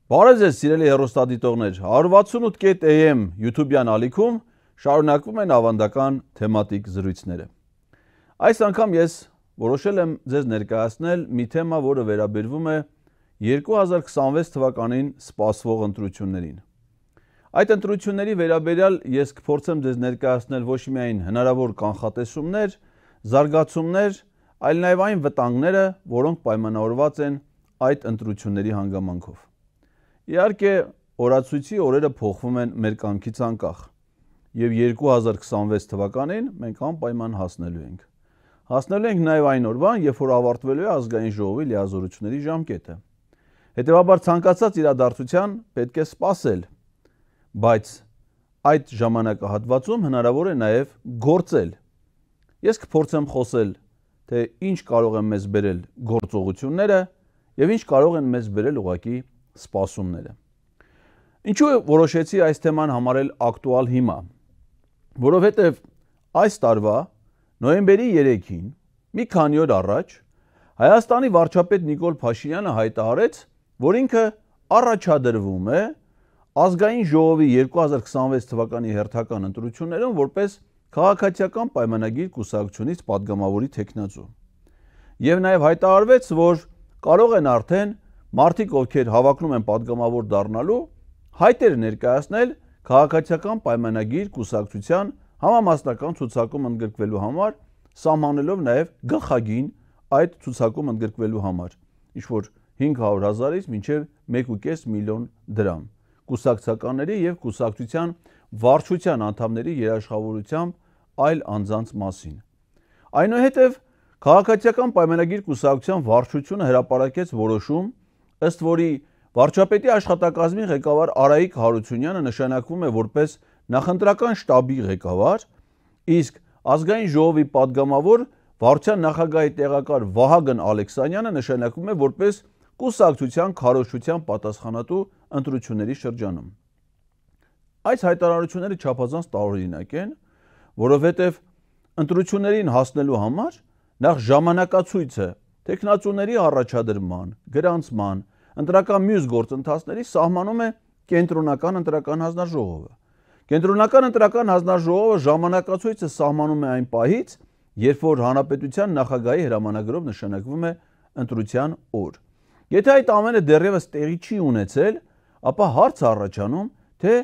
Բարև ձեզ սիրելի հեռուստադիտողներ, 168.am YouTube-յան ալիքում շարունակվում են ավանդական թեմատիկ զրույցները։ Այս անգամ ես որոշել եմ ձեզ ներկայացնել մի թեմա, որը վերաբերվում է 2026 թվականին սպասվող ընտրություններին։ Այդ ընտրությունների վերաբերյալ ես կփորձեմ ձեզ ներկայացնել ոչ միայն հնարավոր կանխատեսումներ, զարգացումներ, այլ նաև այն վտանգները, որոնք պայմանավորված են այդ ընտրությունների հանգամանքով։ Իհարկե, օրացույցի օրերը փոխվում են մեր կամքից անկախ, եւ 2026 թվականին մենք անպայման հասնելու ենք։ Հասնելու ենք նաև այն օրվան, երբ որ ավարտվելու է ազգային ժողովի լիազորությունների ժամկետը։ Հետևաբար ցանկացած իրադարձության պետք է սպասել, բայց այդ ժամանակահատվածում հնարավոր է նաև գործել։ Ես կփորձեմ խոսել, թե ինչ կարող են մեզ բերել գործողությունները եւ ինչ կարող են մեզ բերել ուղղակի սպասումները։ Ինչու որոշեցի այս թեման համարել ակտուալ հիմա, որովհետև այս տարվա նոյեմբերի 3-ին, մի քանի օր առաջ, Հայաստանի վարչապետ Նիկոլ Փաշինյանը հայտարարեց, որ ինքը առաջադրվում է ազգային ժողովի 2026 թվականի հերթական ընտրություններում որպես քաղաքացիական պայմանագիր կուսակցությունից падգամավորի թեկնածու։ Եվ նաև հայտարարվեց, որ կարող են արդեն մարդիկ, ովքեր հավակնում են падգամավոր դառնալու, հայտեր ներկայացնել քաղաքացիական պայմանագիր կուսակցության համամասնական ցուցակում ընդգրկվելու համար, սահմանելով նաև գլխագին այդ ցուցակում ընդգրկվելու համար, ինչ-որ 500,000-ից մինչև 1.5 միլիոն դրամ, կուսակցականների եւ կուսակցության վարչության անդամների երաշխավորությամբ այլ անձանց մասին։ Այնուհետև քաղաքացիական պայմանագիր կուսակցության վարչությունը հրապարակեց որոշում, ըստ որի վարչապետի աշխատակազմի ղեկավար Արայիկ Հարությունյանը նշանակվում է որպես նախընտրական շտաբի ղեկավար, իսկ ազգային ժողովի падգամավոր վարչության նախագահի տեղակալ Վահագն Ալեքսանյանը նշանակվում է որպես կուսակցության քարոզչության պատասխանատու ընտրությունների շրջանում։ Այս հայտարարությունները չափազանց տարօրինակ են, որովհետև ընտրություններին հասնելու համար նախ ժամանակացույցը տեխնացուների առաջադրման, գրանցման, ընտրական մյուս գործընթացների սահմանում է կենտրոնական ընտրական հանձնաժողովը։ Կենտրոնական ընտրական հանձնաժողովը ժամանակացույցը սահմանում է այն պահից, երբ որ հանրապետության նախագահի հրամանագրով նշանակվում է ընտրության օր։ Եթե այդ ամենը դեռևս տեղի չի ունեցել, ապա հարց առաջանում, թե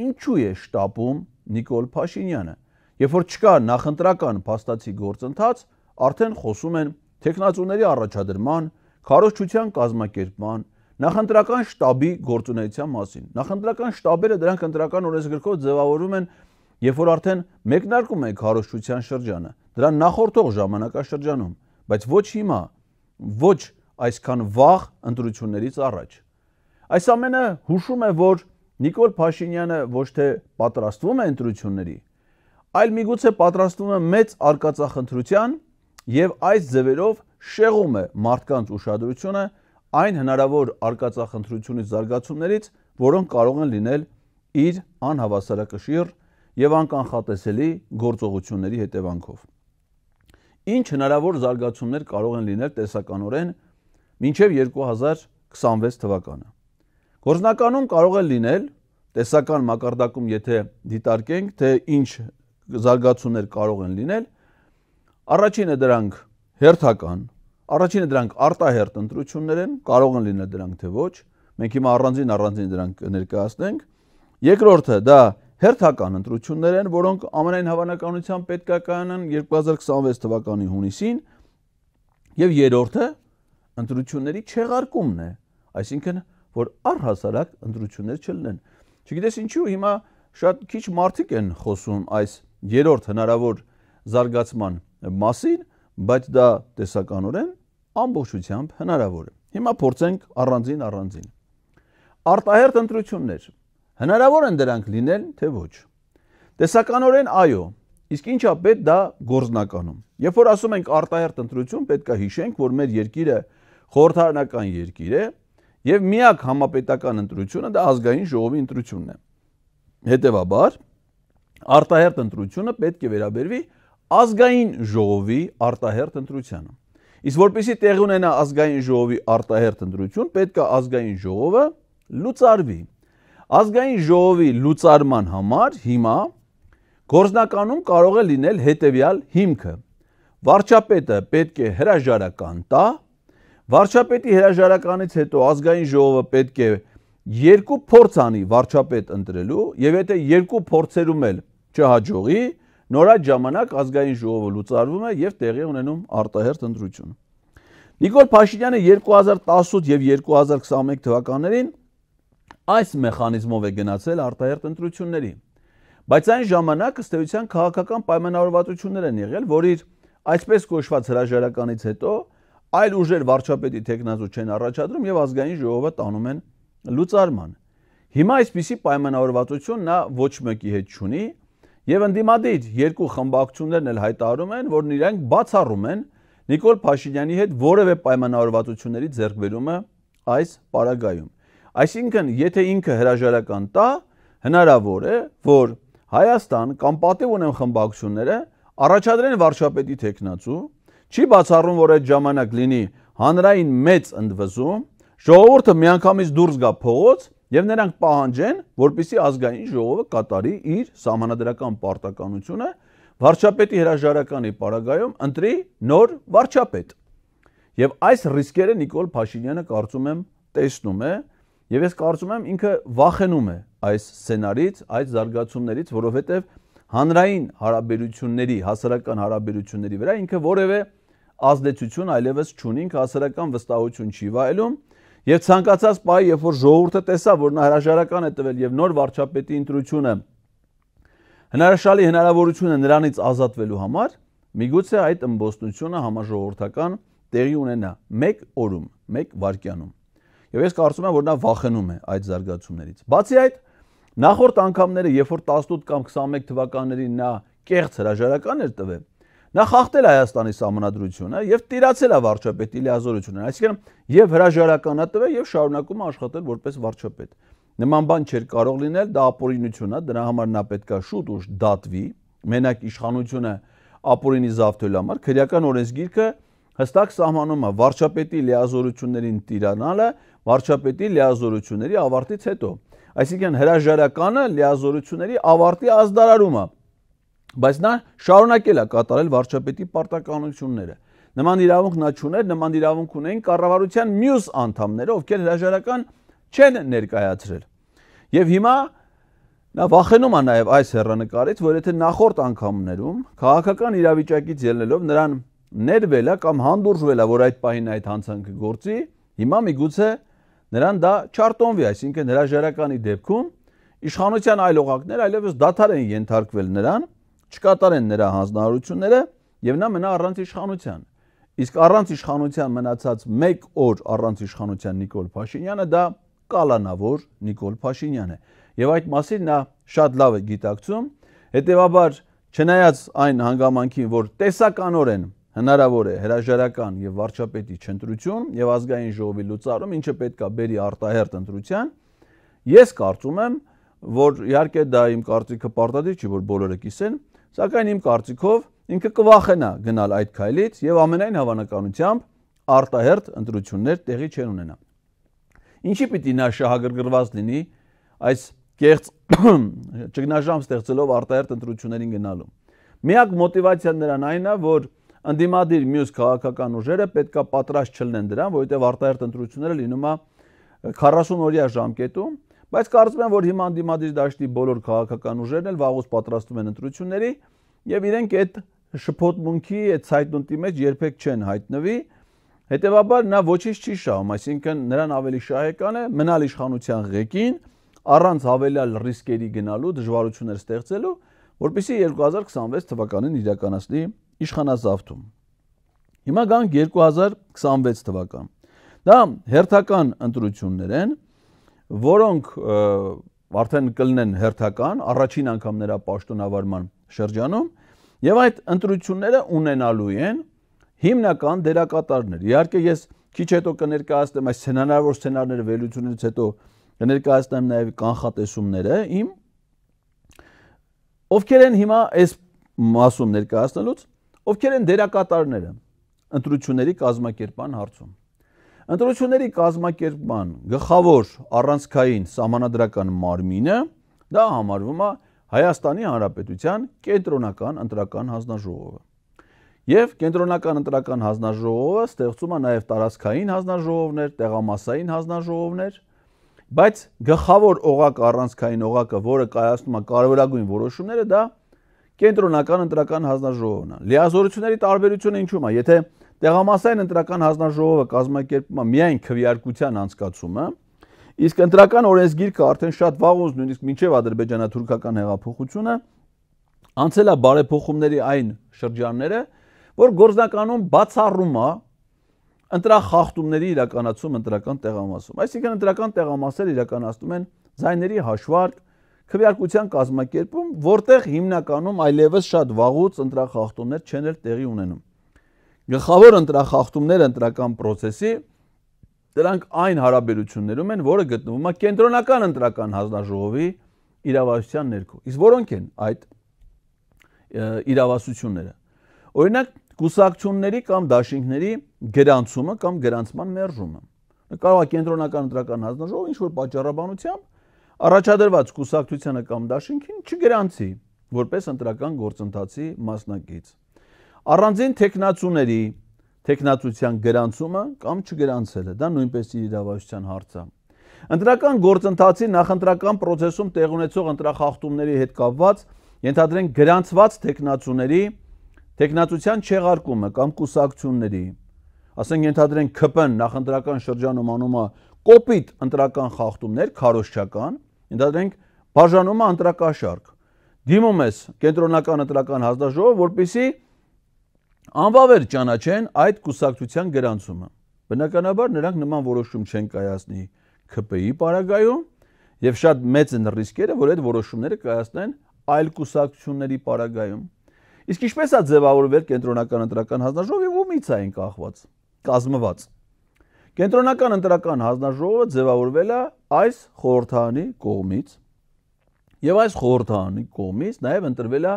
ինչու է շտապում Նիկոլ Փաշինյանը։ Երբ որ չկա նախընտրական փաստացի գործընթաց, արդեն խոսում են տեխնացուների առաջադրման, քարոզչության կազմակերպման, նախընտրական շտաբի գործունեության մասին։ Նախընտրական շտաբերը դրանք ընտրական օրենսգրքով ձևավորվում են, երբ որ արդեն մեկնարկում է քարոզչության շրջանը, դրան նախորդող ժամանակաշրջանում, բայց ոչ հիմա, ոչ այսքան վաղ ընտրություններից առաջ։ Այս ամենը հուշում է, որ Նիկոլ Փաշինյանը ոչ թե պատրաստվում է ընտրությունների, այլ միգուցե պատրաստվում է մեծ արկածախնդրության եւ այս ձևերով շեղում է մարդկանց ուշադրությունը այն հնարավոր արկածախնդրությունից զարգացումներից, որոնք կարող են լինել իր անհավասարակշիռ եւ անկանխատեսելի գործողությունների հետևանքով։ Ինչ հնարավոր զարգացումներ կարող են լինել տեսականորեն մինչև 2026 թվականը։ Գործնականում կարող է լինել տեսական մակարդակում, եթե դիտարկենք, թե ինչ զարգացումներ կարող են լինել, առաջինը դրանք հերթական, առաջինը դրանք արտահերթ ընտրություններ են, կարող են լինել դրանք թե ոչ, մենք հիմա առանձին դրանք ներկայացնենք։ Երկրորդը դա հերթական ընտրություններ են, որոնք ամենայն հավանականությամբ պետք է կայանան 2026 թվականի հունիսին, եւ երրորդը ընտրությունների չեղարկումն է, այսինքն որ առհասարակ ընտրություններ չլինեն։ Չգիտես ինչու հիմա շատ քիչ մարդիկ են խոսում այս երրորդ հնարավոր զարգացման մասին, բայց դա տեսականորեն ամբողջությամբ հնարավոր է։ Հիմա փորձենք առանձին։ Արտահերթ ընտրություններ հնարավոր են դրանք լինել, թե ոչ։ Տեսականորեն այո, իսկ ինչա պետք դա գործնականում։ Երբ որ ասում ենք արտահերթ ընտրություն, պետք է հիշենք, որ մեր երկիրը խորհրդարանական երկիր է եւ միակ համապետական ընտրությունը դա ազգային ժողովի ընտրությունն է։ Հետևաբար արտահերթ ընտրությունը պետք է վերաբերվի ազգային ժողովի արտահերթ ընտրությանը։ Իսկ որպեսզի տեղի ունենա ազգային ժողովի արտահերթ ընտրություն, պետք է ազգային ժողովը լուծարվի։ Ազգային ժողովի լուծարման համար հիմա գործնականում կարող է լինել հետևյալ հիմքը։ Վարչապետը պետք է հրաժարական տա, վարչապետի հրաժարականից հետո ազգային ժողովը պետք է երկու փորձ անի վարչապետ ընտրելու, եւ եթե երկու փորձերում էլ չհաջողի, նոր այդ ժամանակ ազգային ժողովը լուծարվում է եւ տեղի ունենում արտահերթ ընտրություն։ Նիկոլ Փաշինյանը 2018 եւ 2021 թվականներին այս մեխանիզմով է գնացել արտահերթ ընտրությունների։ Բայց այն ժամանակ ըստ էության քաղաքական պայմանավորվածություններ են եղել, որ իր այսպես կոչված հրաժարականից հետո այլ ուժեր վարչապետի թեկնածու չեն առաջադրում եւ ազգային ժողովը տանում են լուծարման։ Հիմա այսպիսի պայմանավորվածություն նա ոչ մեկի հետ չունի եւ ընդդիմադիր երկու խմբակցություններն էլ հայտարարում են, որ իրենք բացառում են Նիկոլ Փաշինյանի հետ որևէ պայմանավորվածությունների ձեռքբերումը այս պարագայում։ Այսինքն, եթե ինքը հրաժարական տա, հնարավոր է, որ Հայաստան կամ պատիվ ունեն խմբակցությունները առաջադրեն վարչապետի թեկնածու, չի բացառում, որ այդ ժամանակ լինի հանրային մեծ ընդվզում, ժողովուրդը միանգամից դուրս գա փողոց եւ նրանք պահանջեն, որպեսզի ազգային ժողովը կատարի իր սահմանադրական պարտականությունը վարչապետի հրաժարականի պարագայում ընտրի նոր վարչապետ։ Եվ այս ռիսկերը Նիկոլ Փաշինյանը կարծում եմ տեսնում է եւ ես կարծում եմ ինքը վախենում է այս սցենարից, այս զարգացումներից, որովհետեւ հանրային հարաբերությունների, հասարակական հարաբերությունների վրա ինքը որևէ ազդեցություն այլևս չունի, ինքը հասարակական վստահություն չի վայելում եւ ցանկացած պահի, երբ որ ժողովուրդը տեսավ, որ նա հրաժարական է տվել եւ նոր վարչապետի ընտրությունը հնարաշալի հնարավորություն է նրանից ազատվելու համար, միգուցե այդ ըմբոստությունը համաժողովրդական տեղի ունենա 1 օրում, 1 վայրկյանում։ Եվ ես կարծում եմ, որ նա վախենում է այդ զարգացումներից։ Բացի այդ, նախորդ անգամները, երբ որ 18 կամ 21 թվականներին նա կեղծ հրաժարական էր տվել, նա խախտել Հայաստանի սահմանադրությունը եւ տիրացել է վարչապետի լիազորությունը, այսինքն եւ հրաժարական է տվել եւ շարունակում է աշխատել որպես վարչապետ։ Նման բան չէր կարող լինել, դա ապօրինություն է, դրա համար նա պետքա շուտ ուշ դատվի, մենակ իշխանությունը ապօրինի զավթելու համար քրեական օրենսգիրքը հստակ սահմանում է վարչապետի լիազորություններին տիրանալը վարչապետի լիազորությունների ավարտից հետո։ Այսինքն հրաժարականը լիազորությունների ավարտի ազդարարում է, բայց նա շարունակել է կատարել վարչապետի պարտականությունները։ Նման իրավունք նա չուներ, նման իրավունք ունեին կառավարության մյուս անդամները, ովքեր հրաժարական չեն ներկայացրել։ Եվ հիմա նա վախենում է նաև այս հեռանկարից, որ եթե նախորդ անգամներում քաղաքական իրավիճակից ելնելով նրան ներվել է կամ հանդուրժվել է, որ այդ պահին այդ հանցանքը գործի, հիմա միգուցե նրան դա չարտոնվի, այսինքն հրաժարականի դեպքում իշխանության այլ օղակներ այլևս դադար են ենթարկվել նրան, չկատարեն նրա հանձնարարությունները եւ նա մնա առանց իշխանության։ Իսկ առանց իշխանության մնացած 1 օր առանց իշխանության Նիկոլ Փաշինյանը դա կալանավոր Նիկոլ Փաշինյան է։ Եվ այդ մասին նա շատ լավ է գիտակցում, հետեւաբար չնայած այն հանգամանքին, որ տեսականորեն հնարավոր է հրաժարական եւ վարչապետի չընտրություն եւ ազգային ժողովի լուծարում, ինչը պետքա բերի արտահերթ ընտրության, ես կարծում եմ, որ իհարկե դա իմ կարծիքը պարտադիր չի, որ բոլորը կիսեն, սակայն իմ կարծիքով ինքը կվախենա գնալ այդ քայլից եւ ամենայն հավանականությամբ արտահերթ ընտրություններ տեղի չեն ունենա։ Ինչի պիտի նա շահագրգռված լինի այս կեղծ ճգնաժամ ստեղծելով արտահերթ ընտրություններին գնալու։ Միակ մոտիվացիան նրան այն է, որ ընդդիմադիր մյուս քաղաքական ուժերը պետքա պատրաստ չլինեն դրան, որովհետև արտահերթ ընտրությունները լինում է 40-օրյա ժամկետում, բայց կարծում եմ, որ հիմա ընդդիմադիր դաշտի բոլոր քաղաքական ուժերն էլ վաղուց պատրաստվում են ընտրությունների եւ իրենք այդ շփոթմունքի, այդ ցայտնունտի մեջ երբեք չեն հայտնվի, հետեւաբար նա ոչինչ չի շահում, այսինքն նրան ավելի շահեկան է մնալ իշխանության ղեկին, առանց հավելյալ ռիսկերի գնալու, դժվարություններ ստեղծելու, որպեսզի 2026 թվականին իրականացնի իշխանազավթում։ Հիմա գանք 2026 թվական։ Դա հերթական ընտրություններ են, որոնք արդեն կլինեն հերթական, առաջին անգամ նրա պաշտոնավարման շրջանում, եւ այդ ընտրությունները ունենալու են հիմնական դերակատարներ։ Իհարկե ես քիչ հետո կներկայացնեմ այս հնարավոր սցենարները վերլուծությունից հետո կներկայացնեմ նաեւ կանխատեսումները իմ, ովքեր են հիմա այս մասում ներկայացնելուց, ովքեր են դերակատարները ընտրությունների կազմակերպման հարցում։ Ընտրությունների կազմակերպման գլխավոր առանցքային սահմանադրական մարմինը դա համարվում է Հայաստանի Հանրապետության կենտրոնական ընտրական հանձնաժողովը։ Եվ կենտրոնական ընտրական հանձնաժողովը ստեղծում է նաև տարածքային հանձնաժողովներ, տեղամասային հանձնաժողովներ, բայց գլխավոր օղակը, առանցքային օղակը, որը կայացնում է կարևորագույն որոշումները, դա կենտրոնական ընտրական հանձնաժողովն է։ Լիազորությունների տարբերությունը ինչու՞մ է։ Եթե տեղամասային ընտրական հանձնաժողովը կազմակերպում է միայն քվեարկության անցկացումը, իսկ ընտրական օրենսգիրքը արդեն շատ վաղուց, նույնիսկ մինչև ադրբեջանա-թուրքական հեղափոխությունը, անցել է բարեփոխումների այն շրջանները, որ գործնականում բացառում է ընտրախախտումների իրականացում ընտրական տեղամասում։ Այսինքն ընտրական տեղամասերը իրականացնում են ձայների հաշվարկ, քվեարկության կազմակերպում, որտեղ հիմնականում այլևս շատ վաղուց ընտրախախտումներ չեն տեղի ունենում։ Գլխավոր ընտրախախտումները ընտրական process-ի դրանք այն հարաբերություններում են, որը գտնվում է կենտրոնական ընտրական հանձնաժողովի իրավասության ներքո։ Իսկ որոնք են այդ իրավասությունները։ Օրինակ, կուսակցությունների կամ դաշինքների գրանցումը կամ գրանցման մերժումը։ Կարող է կենտրոնական ընտրական հանձնաժողովը ինչ-որ պատճառաբանությամբ առաջադրված կուսակցությանը կամ դաշինքին չգրանցի որպես ընտրական գործընթացի մասնակից։ Առանձին թեկնածուների թեկնածության գրանցումը կամ չգրանցելը, դա նույնպես իր իրավասության հարց է։ Ընտրական գործընթացի նախընտրական process-ում տեղ ունեցող ընտրախախտումների հետ կապված ենթադրենք գրանցված թեկնածուների թեկնածության չեղարկումը կամ կուսակցությունների, ասենք ենթադրենք ԿՊ-ն նախընտրական շրջանում անում է կոպիտ ընտրական խախտումներ, քարոզչական, ենթադրենք բաժանում է ընտրակաշարք։ Դիմում ես կենտրոնական ընտրական հանձնաժողով, որպեսզի անվավեր ճանաչեն այդ կուսակցության գրանցումը։ Բնականաբար նրանք նման որոշում չեն կայացնի ԿՊ-ի պարագայում եւ շատ մեծ են ռիսկերը, որ այդ որոշումները կայացնեն այլ կուսակցությունների պարագայում։ Իսկ ինչպես է ձևավորվել կենտրոնական ընտրական հանձնաժողովը եւ ումից է այն կազմված։ Կենտրոնական ընտրական հանձնաժողովը ձևավորվել է այս խորհրդարանի կողմից եւ այս խորհրդարանի կողմից նաեւ ընտրվել է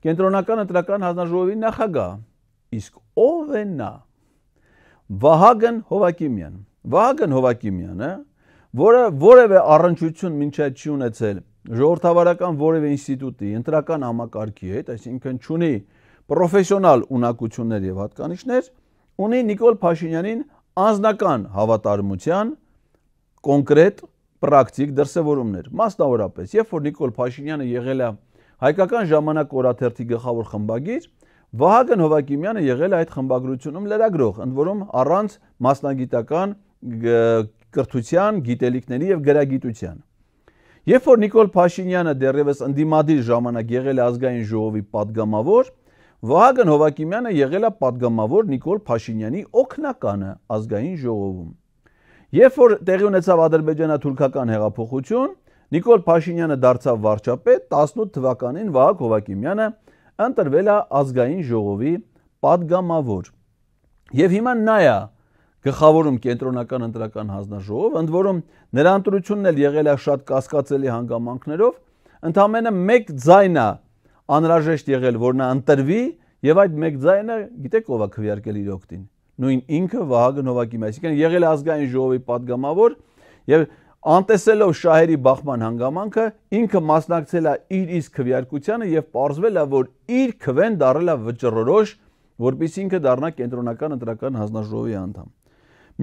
կենտրոնական ընտրական հանձնաժողովի նախագահ։ Իսկ ով է նա։ Վահագն Հովակիմյան։ Վահագն Հովակիմյանը, որը որևէ առնչություն մինչև չի ունեցել ժողովրդավարական որևէ ինստիտուտի, ընտրական համակարգի հետ, այսինքն չունի պրոֆեսիոնալ ունակություններ եւ հատկանիշներ, ունի Նիկոլ Փաշինյանին անձնական հավատարմության կոնկրետ պրակտիկ դրսևորումներ։ Մասնավորապես, երբ որ Նիկոլ Փաշինյանը եղել է Հայկական ժամանակ օրաթերթի գլխավոր խմբագիր, Վահագն Հովակիմյանը եղել է այդ խմբագրությունում լրագրող, ընդ որում առանց մասնագիտական կրթության, գիտելիքների եւ գրագիտության։ Երբ որ Նիկոլ Փաշինյանը դեռևս ընդդիմադիր ժամանակ եղել է ազգային ժողովի падգամավոր, Վահագն Հովակիմյանը եղել է падգամավոր Նիկոլ Փաշինյանի օգնականը ազգային ժողովում։ Երբ որ տեղի ունեցավ ադրբեջանա-թուրքական հեղափոխություն, Նիկոլ Փաշինյանը դարձավ վարչապետ, 18 թվականին Վահագն Հովակիմյանը ընտրվել է ազգային ժողովի падգամավոր։ Եվ հիմա նա է գլխավորում կենտրոնական ընտրական հանձնաժողով, ընդ որում նրա ընտրությունն էլ եղել է շատ կասկածելի հանգամանքներով, ընդամենը մեկ ձայն է անհրաժեշտ եղել, որ նա ընտրվի, եւ այդ մեկ ձայնը գիտեք ով է քվեարկել իր օգտին։ Նույն ինքը Վահագն Հովակիմյանը, այսինքն եղել է ազգային ժողովի падգամավոր եւ անտեսելով շահերի բախման հանգամանքը ինքը մասնակցել է իր իսկ քվեարկությանը եւ պարզվել է, որ իր քվեն դարել է վճռորոշ, որպեսզի ինքը դառնա կենտրոնական ընտրական հանձնաժողովի անդամ։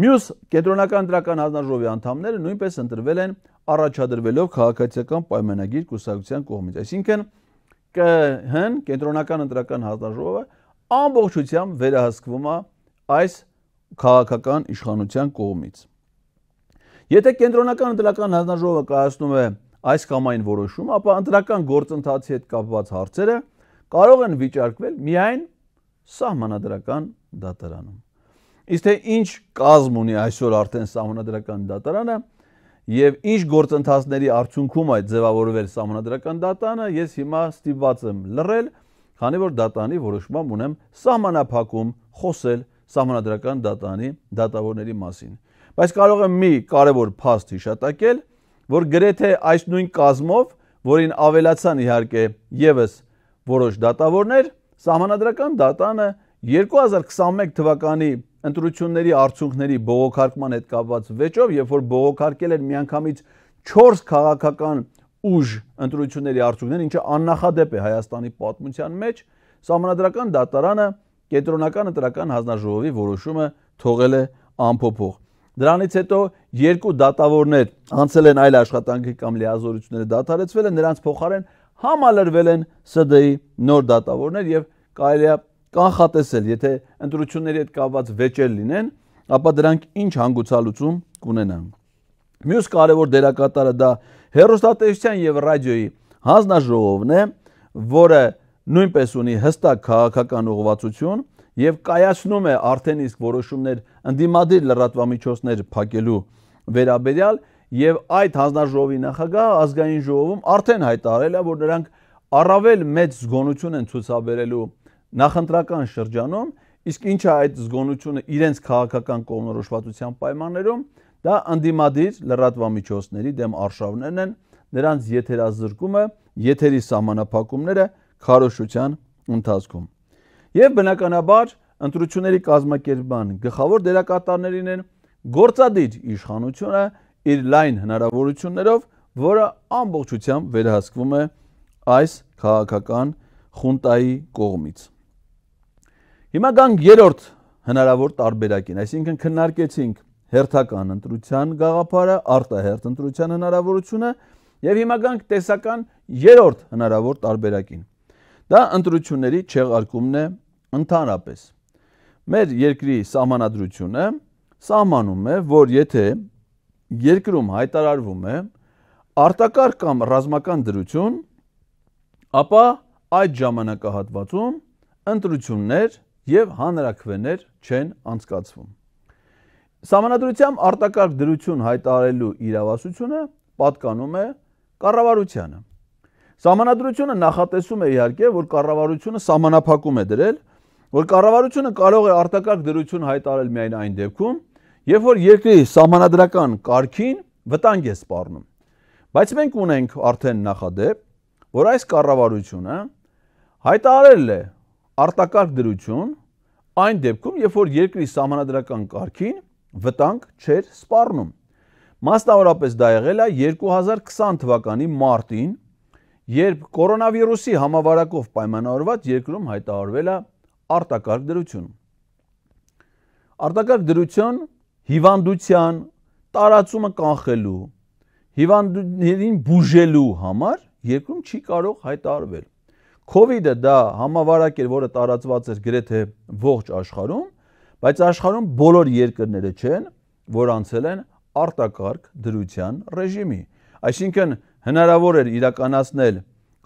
Մյուս կենտրոնական ընտրական հանձնաժողովի անդամները նույնպես ընտրվել են առաջադրվելով քաղաքացիական պայմանագիր կուսակցության կողմից, այսինքն ԿՀ-ն կենտրոնական ընտրական հանձնաժողովը ամբողջությամբ վերահսկվում է այս քաղաքական իշխանության կողմից։ Եթե կենտրոնական ընտրական հանձնաժողովը կայացնում է այս կամ այն որոշում, ապա ընտրական գործընթացի հետ կապված հարցերը կարող են վիճարկվել միայն սահմանադրական դատարանում։ Իսկ թե ինչ կազմ ունի այսօր արդեն սահմանադրական դատարանը եւ ինչ գործընթացների արդյունքում այդ ձևավորվել սահմանադրական դատարանը, ես հիմա ստիպված եմ լռել, քանի որ դատարանի որոշմամբ ունեմ սահմանափակում խոսել սահմանադրական դատարանի դատավորների մասին։ Բայց կարող եմ մի կարևոր փաստ հիշատակել, որ գրեթե այս նույն կազմով, որին ավելացան իհարկե եւս որոշ դատավորներ, սահմանադրական դատարանը 2021 թվականի ընտրությունների արդյունքների բողոքարկման հետ կապված վեճով, երբ որ բողոքարկել են միանգամից 4 քաղաքական ուժ ընտրությունների արդյունքները, ինչը աննախադեպ է Հայաստանի պատմության մեջ, Սահմանադրական դատարանը կենտրոնական ընտրական հանձնաժողովի որոշումը թողել է անփոփոխ։ Դրանից հետո երկու դատավորներ անցել են այլ աշխատանքի կամ լիազորությունները դադարեցվել են, նրանց փոխարեն համալրվել են ՍԴ-ի նոր դատավորներ եւ կարելի է կանխատեսել, եթե ընտրությունների հետ կապված վեճեր լինեն, ապա դրանք ինչ հանգուցալուծում կունենան։ Մյուս կարևոր դերակատարը դա հեռուստատեսության եւ ռադիոյի հանձնաժողովն է, որը նույնպես ունի հստակ քաղաքական ուղղվածություն եւ կայացնում է արդեն իսկ որոշումներ ընդդիմադիր լրատվամիջոցներ փակելու վերաբերյալ եւ այդ հանձնաժողովի նախագահը ազգային ժողովում արդեն հայտարարել է, որ նրանք առավել մեծ զգոնություն են ցուցաբերելու նախընտրական շրջանում, իսկ ինչ է այդ զգոնությունը իրենց քաղաքական կողմնորոշվածության պայմաններում, դա ընդդիմադիր լրատվամիջոցների դեմ արշավներն են, նրանց եթերազրկումը, եթերի սահմանափակումները քարոզչության ընթացքում։ Եվ բնականաբար ընտրությունների կազմակերպման գլխավոր դերակատարներին են գործադիր իշխանությունը իր լայն հնարավորություններով, որը ամբողջությամբ վերահսկվում է այս քաղաքական խունտայի կողմից։ Հիմա գանք երրորդ հնարավոր տարբերակին, այսինքն քննարկեցինք հերթական ընտրության գաղափարը, արտահերթ ընտրության հնարավորությունը եւ հիմա գանք տեսական երրորդ հնարավոր տարբերակին։ Դա ընտրությունների չեղարկումն է ընդհանրապես։ Մեր երկրի սահմանադրությունը սահմանում է, որ եթե երկրում հայտարարվում է արտակարգ կամ ռազմական դրություն, ապա այդ ժամանակահատվածում ընտրություններ եւ հանրաքվեներ չեն անցկացվում։ Սահմանադրությամբ արտակարգ դրություն հայտարարելու իրավասությունը պատկանում է կառավարությանը։ Սահմանադրությունը նախատեսում է իհարկե, որ կառավարությունը սահմանափակում է դրել, որ կառավարությունը կարող է արտակարգ դրություն հայտարարել միայն այն դեպքում, երբ որ երկրի սահմանադրական կարգին վտանգ է սպառնում։ Բայց մենք ունենք արդեն նախադեպ, որ այս կառավարությունը հայտարարել է արտակարգ դրություն այն դեպքում, երբ որ երկրի սահմանադրական կարգին վտանգ չէր սպառնում։ Մասնավորապես դա եղել է 2020 թվականի մարտին, երբ կորոնավիրուսի համավարակով պայմանավորված երկրում հայտարարվել է արտակարգ դրություն։ Արտակարգ դրություն հիվանդության տարածումը կանխելու, հիվանդներին բուժելու համար երկրում չի կարող հայտարարվել։ Քովիդը դա համավարակ էր, որը տարածված էր գրեթե ողջ աշխարհում, բայց աշխարհում բոլոր երկրները չեն, որ անցել են արտակարգ դրության ռեժիմի։ Այսինքն հնարավոր էր իրականացնել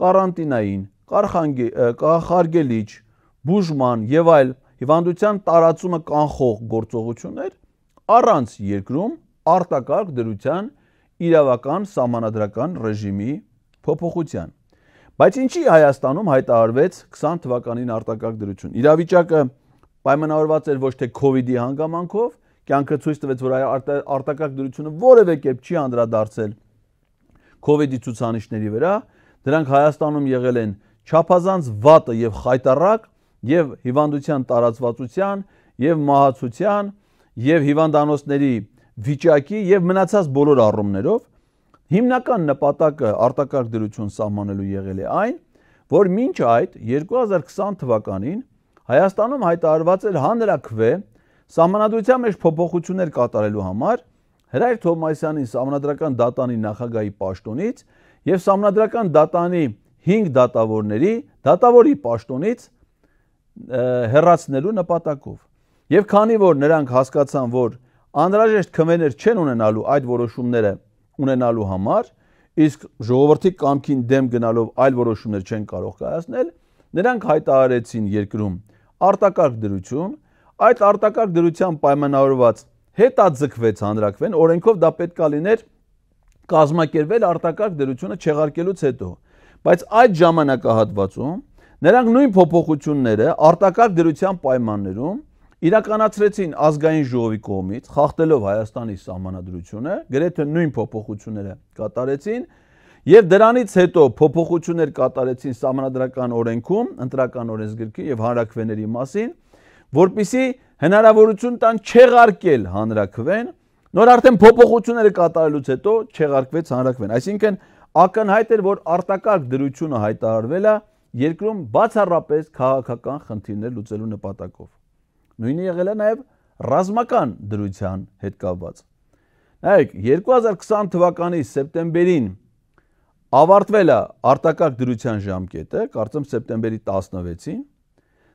կարանտինային, կանխարգելիչ, բուժման եւ այլ հիվանդության տարածումը կանխող գործողություններ առանց երկրում արտակարգ դրության իրավական սահմանադրական ռեժիմի փոփոխության։ Բայց ինչի Հայաստանում հայտարարվեց 20 թվականին արտակարգ դրություն։ Իրավիճակը պայմանավորված էր ոչ թե քովիդի հանգամանքով, կյանքը ցույց տվեց, որ արտակարգ դրությունը որևէ կերպ չի անդրադարձել քովիդի ցուցանիշների վրա, դրանք Հայաստանում եղել են չափազանց վատը եւ խայտառակ եւ հիվանդության տարածվածության եւ մահացության եւ հիվանդանոցների վիճակի եւ մնացած բոլոր առումներով հիմնական նպատակը արտակարգ դրություն սահմանելու եղել է այն, որ մինչ այդ 2020 թվականին Հայաստանում հայտարարված էր հանրաքվե սահմանադրության մեջ փոփոխություններ կատարելու համար Հրայր Թովմասյանի սահմանադրական դատանի նախագահի պաշտոնից եւ սահմանադրական դատանի 5 դատավորների դատավորի պաշտոնից հեռացնելու նպատակով։ Եվ քանի որ նրանք հասկացան, որ անհրաժեշտ քվեներ չեն ունենալու այդ որոշումները ունենալու համար, իսկ ժողովրդի կամքին դեմ գնալով այլ որոշումներ չեն կարող կայացնել, նրանք հայտարարեցին երկրում արտակարգ դրություն, այդ արտակարգ դրության պայմանավորված հետաձգվեց հանրաքվեն, օրենքով դա պետք է լիներ կազմակերպվել արտակարգ դրությունը չեղարկելուց հետո, բայց այդ ժամանակահատվածում նրանք նույն փոփոխությունները արտակարգ դրության պայմաններում իրականացրեցին ազգային ժողովի կողմից, խախտելով Հայաստանի սահմանադրությունը, գրեթե նույն փոփոխությունները կատարեցին եւ դրանից հետո փոփոխություններ կատարեցին սահմանադրական օրենքում, ընտրական օրենսգրքի եւ հանրաքվեների մասին, որպեսզի հնարավորություն տան չեղարկել հանրաքվեն, նոր արդեն փոփոխությունները կատարելուց հետո չեղարկվեց հանրաքվեն։ Այսինքն ակնհայտ էր, որ արտակարգ դրությունը հայտարարվել է երկրում բացառապես քաղաքական խնդիրներ լուծելու նպատակով։ Նույնը եղել է նաև ռազմական դրության հետ կապված։ Նայեք, 2020 թվականի սեպտեմբերին ավարտվել է արտակարգ դրության ժամկետը, կարծեմ սեպտեմբերի 16-ին,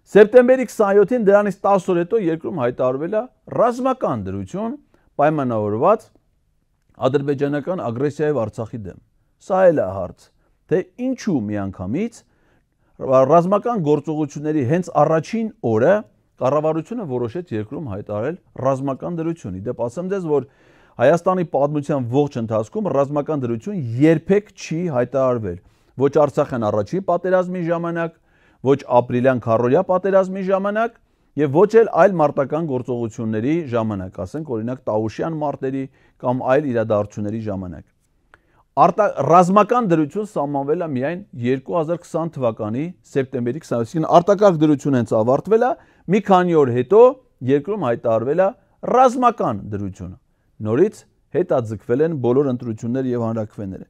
սեպտեմբերի 27-ին դրանից 10 օր հետո երկրում հայտարարվել է ռազմական դրություն պայմանավորված ադրբեջանական ագրեսիայով Արցախի դեմ։ Սա էլ է հարց, թե ինչու միանգամից ռազմական գործողությունների հենց առաջին օրը կառավարությունը որոշեց երկրում հայտարարել ռազմական դրություն։ Իդեպ ասեմ ձեզ, որ Հայաստանի պատմության ողջ ընթացքում ռազմական դրություն երբեք չի հայտարարվել։ Ոչ Արցախյան առաջի պատերազմի ժամանակ, ոչ ապրիլյան քառօրյա պատերազմի ժամանակ եւ ոչ էլ այլ մարտական գործողությունների ժամանակ, ասենք օրինակ Տավուշյան մարտերի կամ այլ իրադարձությունների ժամանակ։ Ռազմական դրություն սահմանվել է միայն 2020 թվականի սեպտեմբերի 27-ին արտակարգ դրություն հենց ավարտվել է, մի քանի օր հետո երկրում հայտարարվել է ռազմական դրություն։ Նորից հետաձգվել են բոլոր ընտրությունները եւ հանրաքվեները։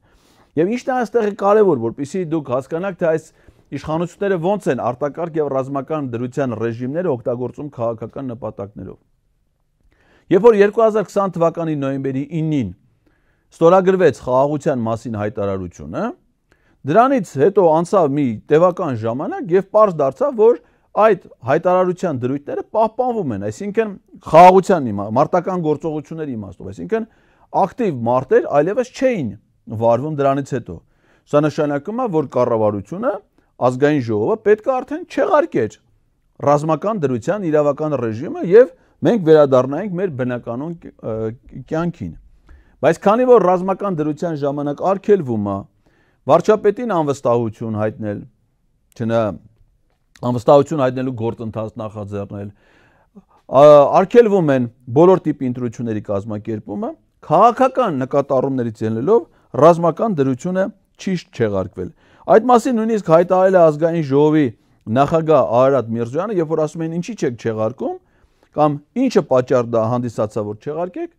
Եվ ինչն է այստեղ կարևոր, որպեսզի դուք հասկանաք, թե այս իշխանությունները ոնց են արտակարգ եւ ռազմական դրության ռեժիմները օգտագործում քաղաքական նպատակներով։ Երբ որ 2020 թվականի նոյեմբերի 9-ին ստորագրվեց խաղաղության մասին հայտարարությունը, դրանից հետո անցավ մի տևական ժամանակ եւ պարզ դարձավ, որ այդ հայտարարության դրույթները պահպանվում են, այսինքն խաղաղության մարտական գործողությունների իմաստով, այսինքն ակտիվ մարտեր այլևս չէին վարվում դրանից հետո։ Սա նշանակում է, որ կառավարությունը, ազգային ժողովը պետք է արդեն չեղարկեր ռազմական դրության իրավական ռեժիմը եւ մենք վերադառնայինք մեր բնականոն կյանքին։ Բայց քանի որ ռազմական դրության ժամանակ արգելվում է վարչապետին անվստահություն հայտնել, անվստահություն հայտնելու գործընթաց նախաձեռնել, արգելվում են բոլոր տիպի ընտրությունների կազմակերպումը, քաղաքական նկատառումներից ելնելով ռազմական դրությունը չի չեղարկվել։ Այդ մասին նույնիսկ հայտարարել է ազգային ժողովի նախագահ Արարատ Միրզոյանը, երբ որ ասում են ինչի չեք չեղարկում կամ ինչը պատճառ դա հանդիսացավ որ չեղարկեք,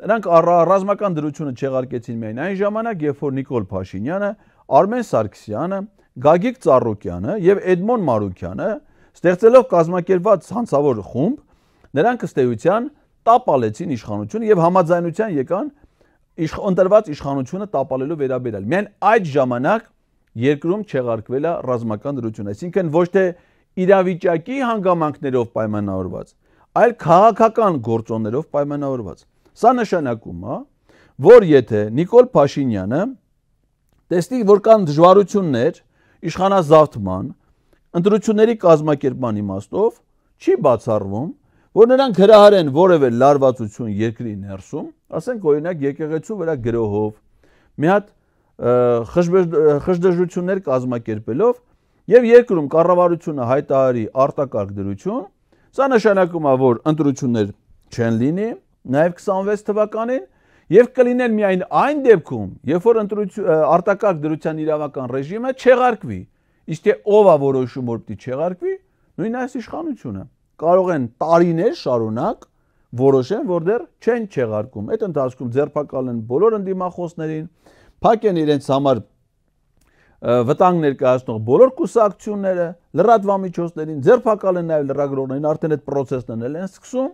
նրանք ռազմական դրությունը չեղարկեցին միայն այն ժամանակ, երբ որ Նիկոլ Փաշինյանը, Արմեն Սարգսյանը, Գագիկ Ծառուկյանը եւ Էդմոն Մարուկյանը ստեղծելով կազմակերպված հանցավոր խումբ, նրանք ըստ էության տապալեցին իշխանությունը եւ համաձայնության եկան ընտրված իշխանությունը տապալելու վերաբերյալ։ Միայն այդ ժամանակ երկրում չեղարկվել է ռազմական դրություն, այսինքն ոչ թե իրավիճակի հանգամանքներով պայմանավորված, այլ քաղաքական գործոններով պայմանավորված։ Սա նշանակում է, որ եթե Նիկոլ Փաշինյանը տեսնի, որ կան դժվարություններ իշխանազավթման, ընտրությունների կազմակերպման իմաստով, չի բացառվում, որ նրանք հրահարեն որևէ լարվածություն երկրի ներսում, ասենք օրինակ եկեղեցու վրա գրոհով, մի հատ խժդժություններ կազմակերպելով եւ երկրում կառավարությունը հայտարարի արտակարգ դրություն, սա նշանակում է, որ ընտրություններ չեն լինի, նաեւ 26 թվականին եւ կլինեն միայն այն դեպքում, երբ որ արտակարգ դրության իրավական ռեժիմը չեղարկվի, իսկ թե ով է որոշում, որ պիտի չեղարկվի, նույն այս իշխանությունը կարող են տարիներ շարունակ որոշեն, որ դեռ չեն չեղարկում։ Այդ ընթացքում ձերբակալեն բոլոր ընդդիմախոսներին, փակեն իրենց համար վտանգ ներկայացնող բոլոր կուսակցությունները, լրատվամիջոցներին, ձերբակալեն նաև լրագրողներին, արդեն այդ process-ն են սկսում,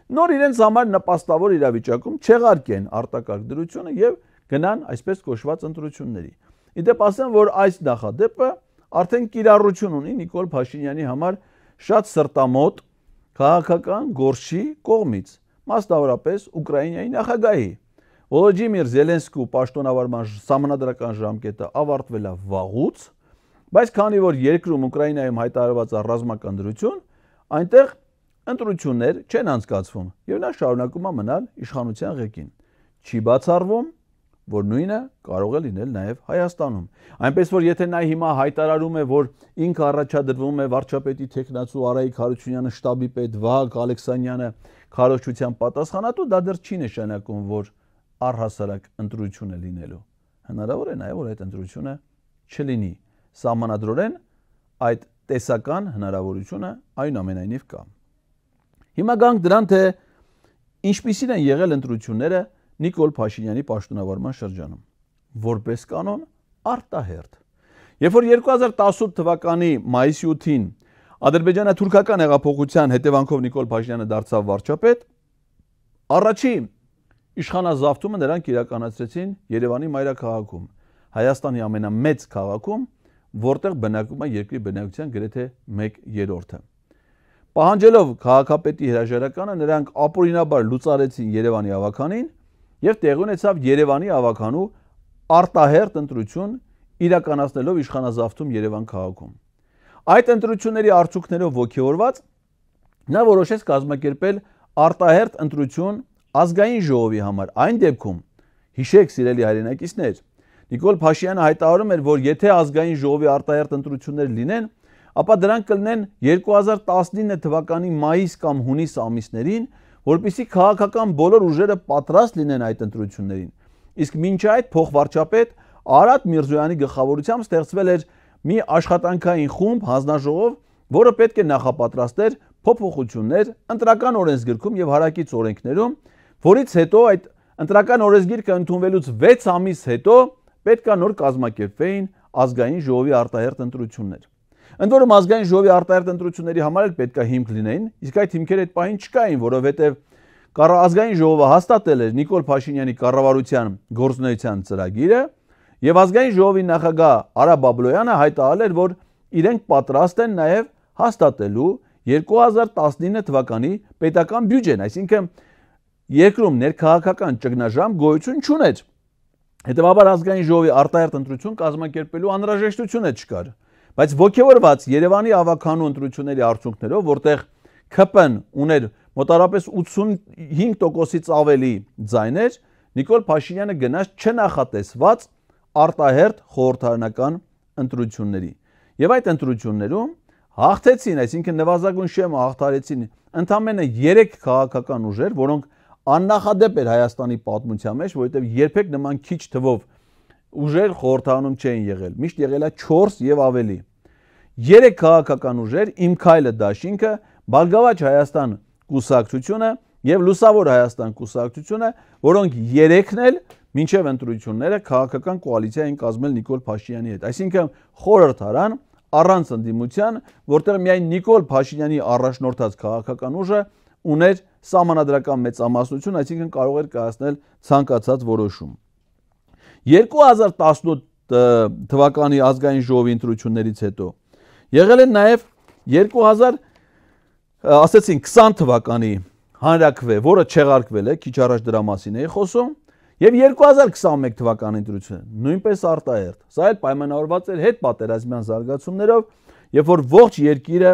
նոր իրենց համար նպաստավոր իրավիճակում չեղարկեն արտակարգ դրությունը եւ գնան այսպես կոչված ընտրությունների։ Իդեպ ասեմ, որ այս նախադեպը արդեն կիրառություն ունի Նիկոլ Փաշինյանի համար շատ սրտամոտ քաղաքական գործի կողմից, մասնավորապես Ուկրաինայի նախագահի Վոլոդիմիր Զելենսկու պաշտոնավարման սահմանադրական ժամկետը ավարտվել է վաղուց, բայց քանի որ երկրում Ուկրաինայում հայտարարված է ռազմական դրություն, այնտեղ ընտրություններ չեն անցկացվում եւ նա շարունակում է մնալ իշխանության ղեկին։ Չի բացառվում, որ նույնը կարող է լինել նաեւ Հայաստանում։ Այնպես որ եթե նա հիմա հայտարարում է, որ ինքը առաջադրվում է վարչապետի տեխնացու Արայիկ Հարությունյանը, շտաբի պետ Վահագ Ալեքսանյանը քարոզչության պատասխանատու, դա դեռ չի նշանակում, որ առհասարակ ընտրություն է լինելու։ Հնարավոր է նաեւ որ այդ ընտրությունը չլինի։ Սահմանադրորեն այդ տեսական հնարավորությունը այնուամենայնիվ կա։ Հիմա գանք դրան, թե ինչպիսին են եղել ընտրությունները Նիկոլ Փաշինյանի պաշտոնավարման շրջանում։ Որպես կանոն արտահերթ։ Երբ որ 2018 թվականի մայիսի 8-ին Ադրբեջանա-թուրքական հեղափոխության հետևանքով Նիկոլ Փաշինյանը դարձավ վարչապետ, առաջի իշխանազավթումը նրանք իրականացրեցին Երևանի մայրաքաղաքում, Հայաստանի ամենամեծ քաղաքում, որտեղ բնակվում է երկրի բնակչության գրեթե 1/3-ը։ Պահանջելով քաղաքապետի հրաժարականը, նրանք ապօրինաբար լուծարեցին Երևանի ավականին եւ տեղի ունեցավ Երևանի ավականու արտահերթ ընտրություն իրականացնելով իշխանազավթում Երևան քաղաքում։ Այդ ընտրությունների արդյունքներով ոգևորված նա որոշեց կազմակերպել արտահերթ ընտրություն ազգային ժողովի համար։ Այն դեպքում, հիշեք սիրելի հայրենակիցներ, Նիկոլ Փաշինյանը հայտարարում էր, որ եթե ազգային ժողովի արտահերթ ընտրություններ լինեն, ապա դրանք կլինեն 2019 թվականի մայիս կամ հունիս ամիսներին, որպեսզի քաղաքական բոլոր ուժերը պատրաստ լինեն այդ ընտրություններին։ Իսկ մինչ այդ փոխվարչապետ Արադ Միրզոյանի գլխավորությամբ ստեղծվել էր մի աշխատանքային խումբ, հանձնաժողով, որը պետք է նախապատրաստեր փոփոխություններ ընտրական օրենսգրքում եւ հարակից օրենքներում, որից հետո այդ ընտրական օրենսգիրքը ընդունվելուց 6 ամիս հետո պետք է նոր կազմակերպվեին ազգային ժողովի արտահերթ ընտրություններ։ Ընդ որում ազգային ժողովի արտահերթ ընտրությունների համար էլ պետք է հիմք լինեին, իսկ այդ հիմքերը այդ պահին չկային, որովհետեւ ազգային ժողովը հաստատել էր Նիկոլ Փաշինյանի կառավարության գործունեության ծրագիրը եւ ազգային ժողովի նախագահ Արա Բաբլոյանը հայտարարել էր, որ իրենք պատրաստ են նաեւ հաստատելու 2019 թվականի պետական բյուջեն, այսինքն երկրում ներքաղաքական ճգնաժամ գոյություն չուներ։ Հետևաբար ազգային ժողովի արտահերթ ընտրություն կազմակերպելու անհրաժեշտությունը չկար, բայց ոգևորված Երևանի ավականու ընտրությունների արդյունքներով, որտեղ ՔՊ-ն ուներ մոտարապես 85%-ից ավելի ձայներ, Նիկոլ Փաշինյանը գնաց չնախատեսված արտահերթ խորհրդարանական ընտրությունների։ Եվ այդ ընտրություններում հաղթեցին, այսինքն նվազագույն շեմը հաղթարեցին ընդամենը 3 քաղաքական ուժեր, որոնք աննախադեպ էր Հայաստանի պատմության մեջ, որովհետև երբեք նման քիչ թվով ուժեր խորհրդարանում չէին եղել, միշտ եղել է 4 եւ ավելի։ 3 քաղաքական ուժեր՝ Իմ քայլը դաշինքը, Բարգավաճ Հայաստան կուսակցությունը եւ Լուսավոր Հայաստան կուսակցությունը, որոնք 3-ն էլ մինչև ընտրությունները քաղաքական կոալիցիա էին կազմել Նիկոլ Փաշինյանի հետ։ Այսինքն խորհրդարան առանց ընդդիմության, որտեղ միայն Նիկոլ Փաշինյանի առաջնորդած քաղաքական ուժը ուներ սահմանադրական մեծամասնություն, այսինքն կարող էր կայացնել ցանկացած որոշում։ 2018 թվականի ազգային ժողովի ընտրություններից հետո եղել են նաև 2020 թվականի հանրաքվե, որը չեղարկվել է, քիչ առաջ դրա մասին էի խոսում, եւ 2021 թվականի ընտրությունը նույնպես արտահերթ։ Սա էլ պայմանավորված էր հետպատերազմյան զարգացումներով, երբ որ ողջ երկիրը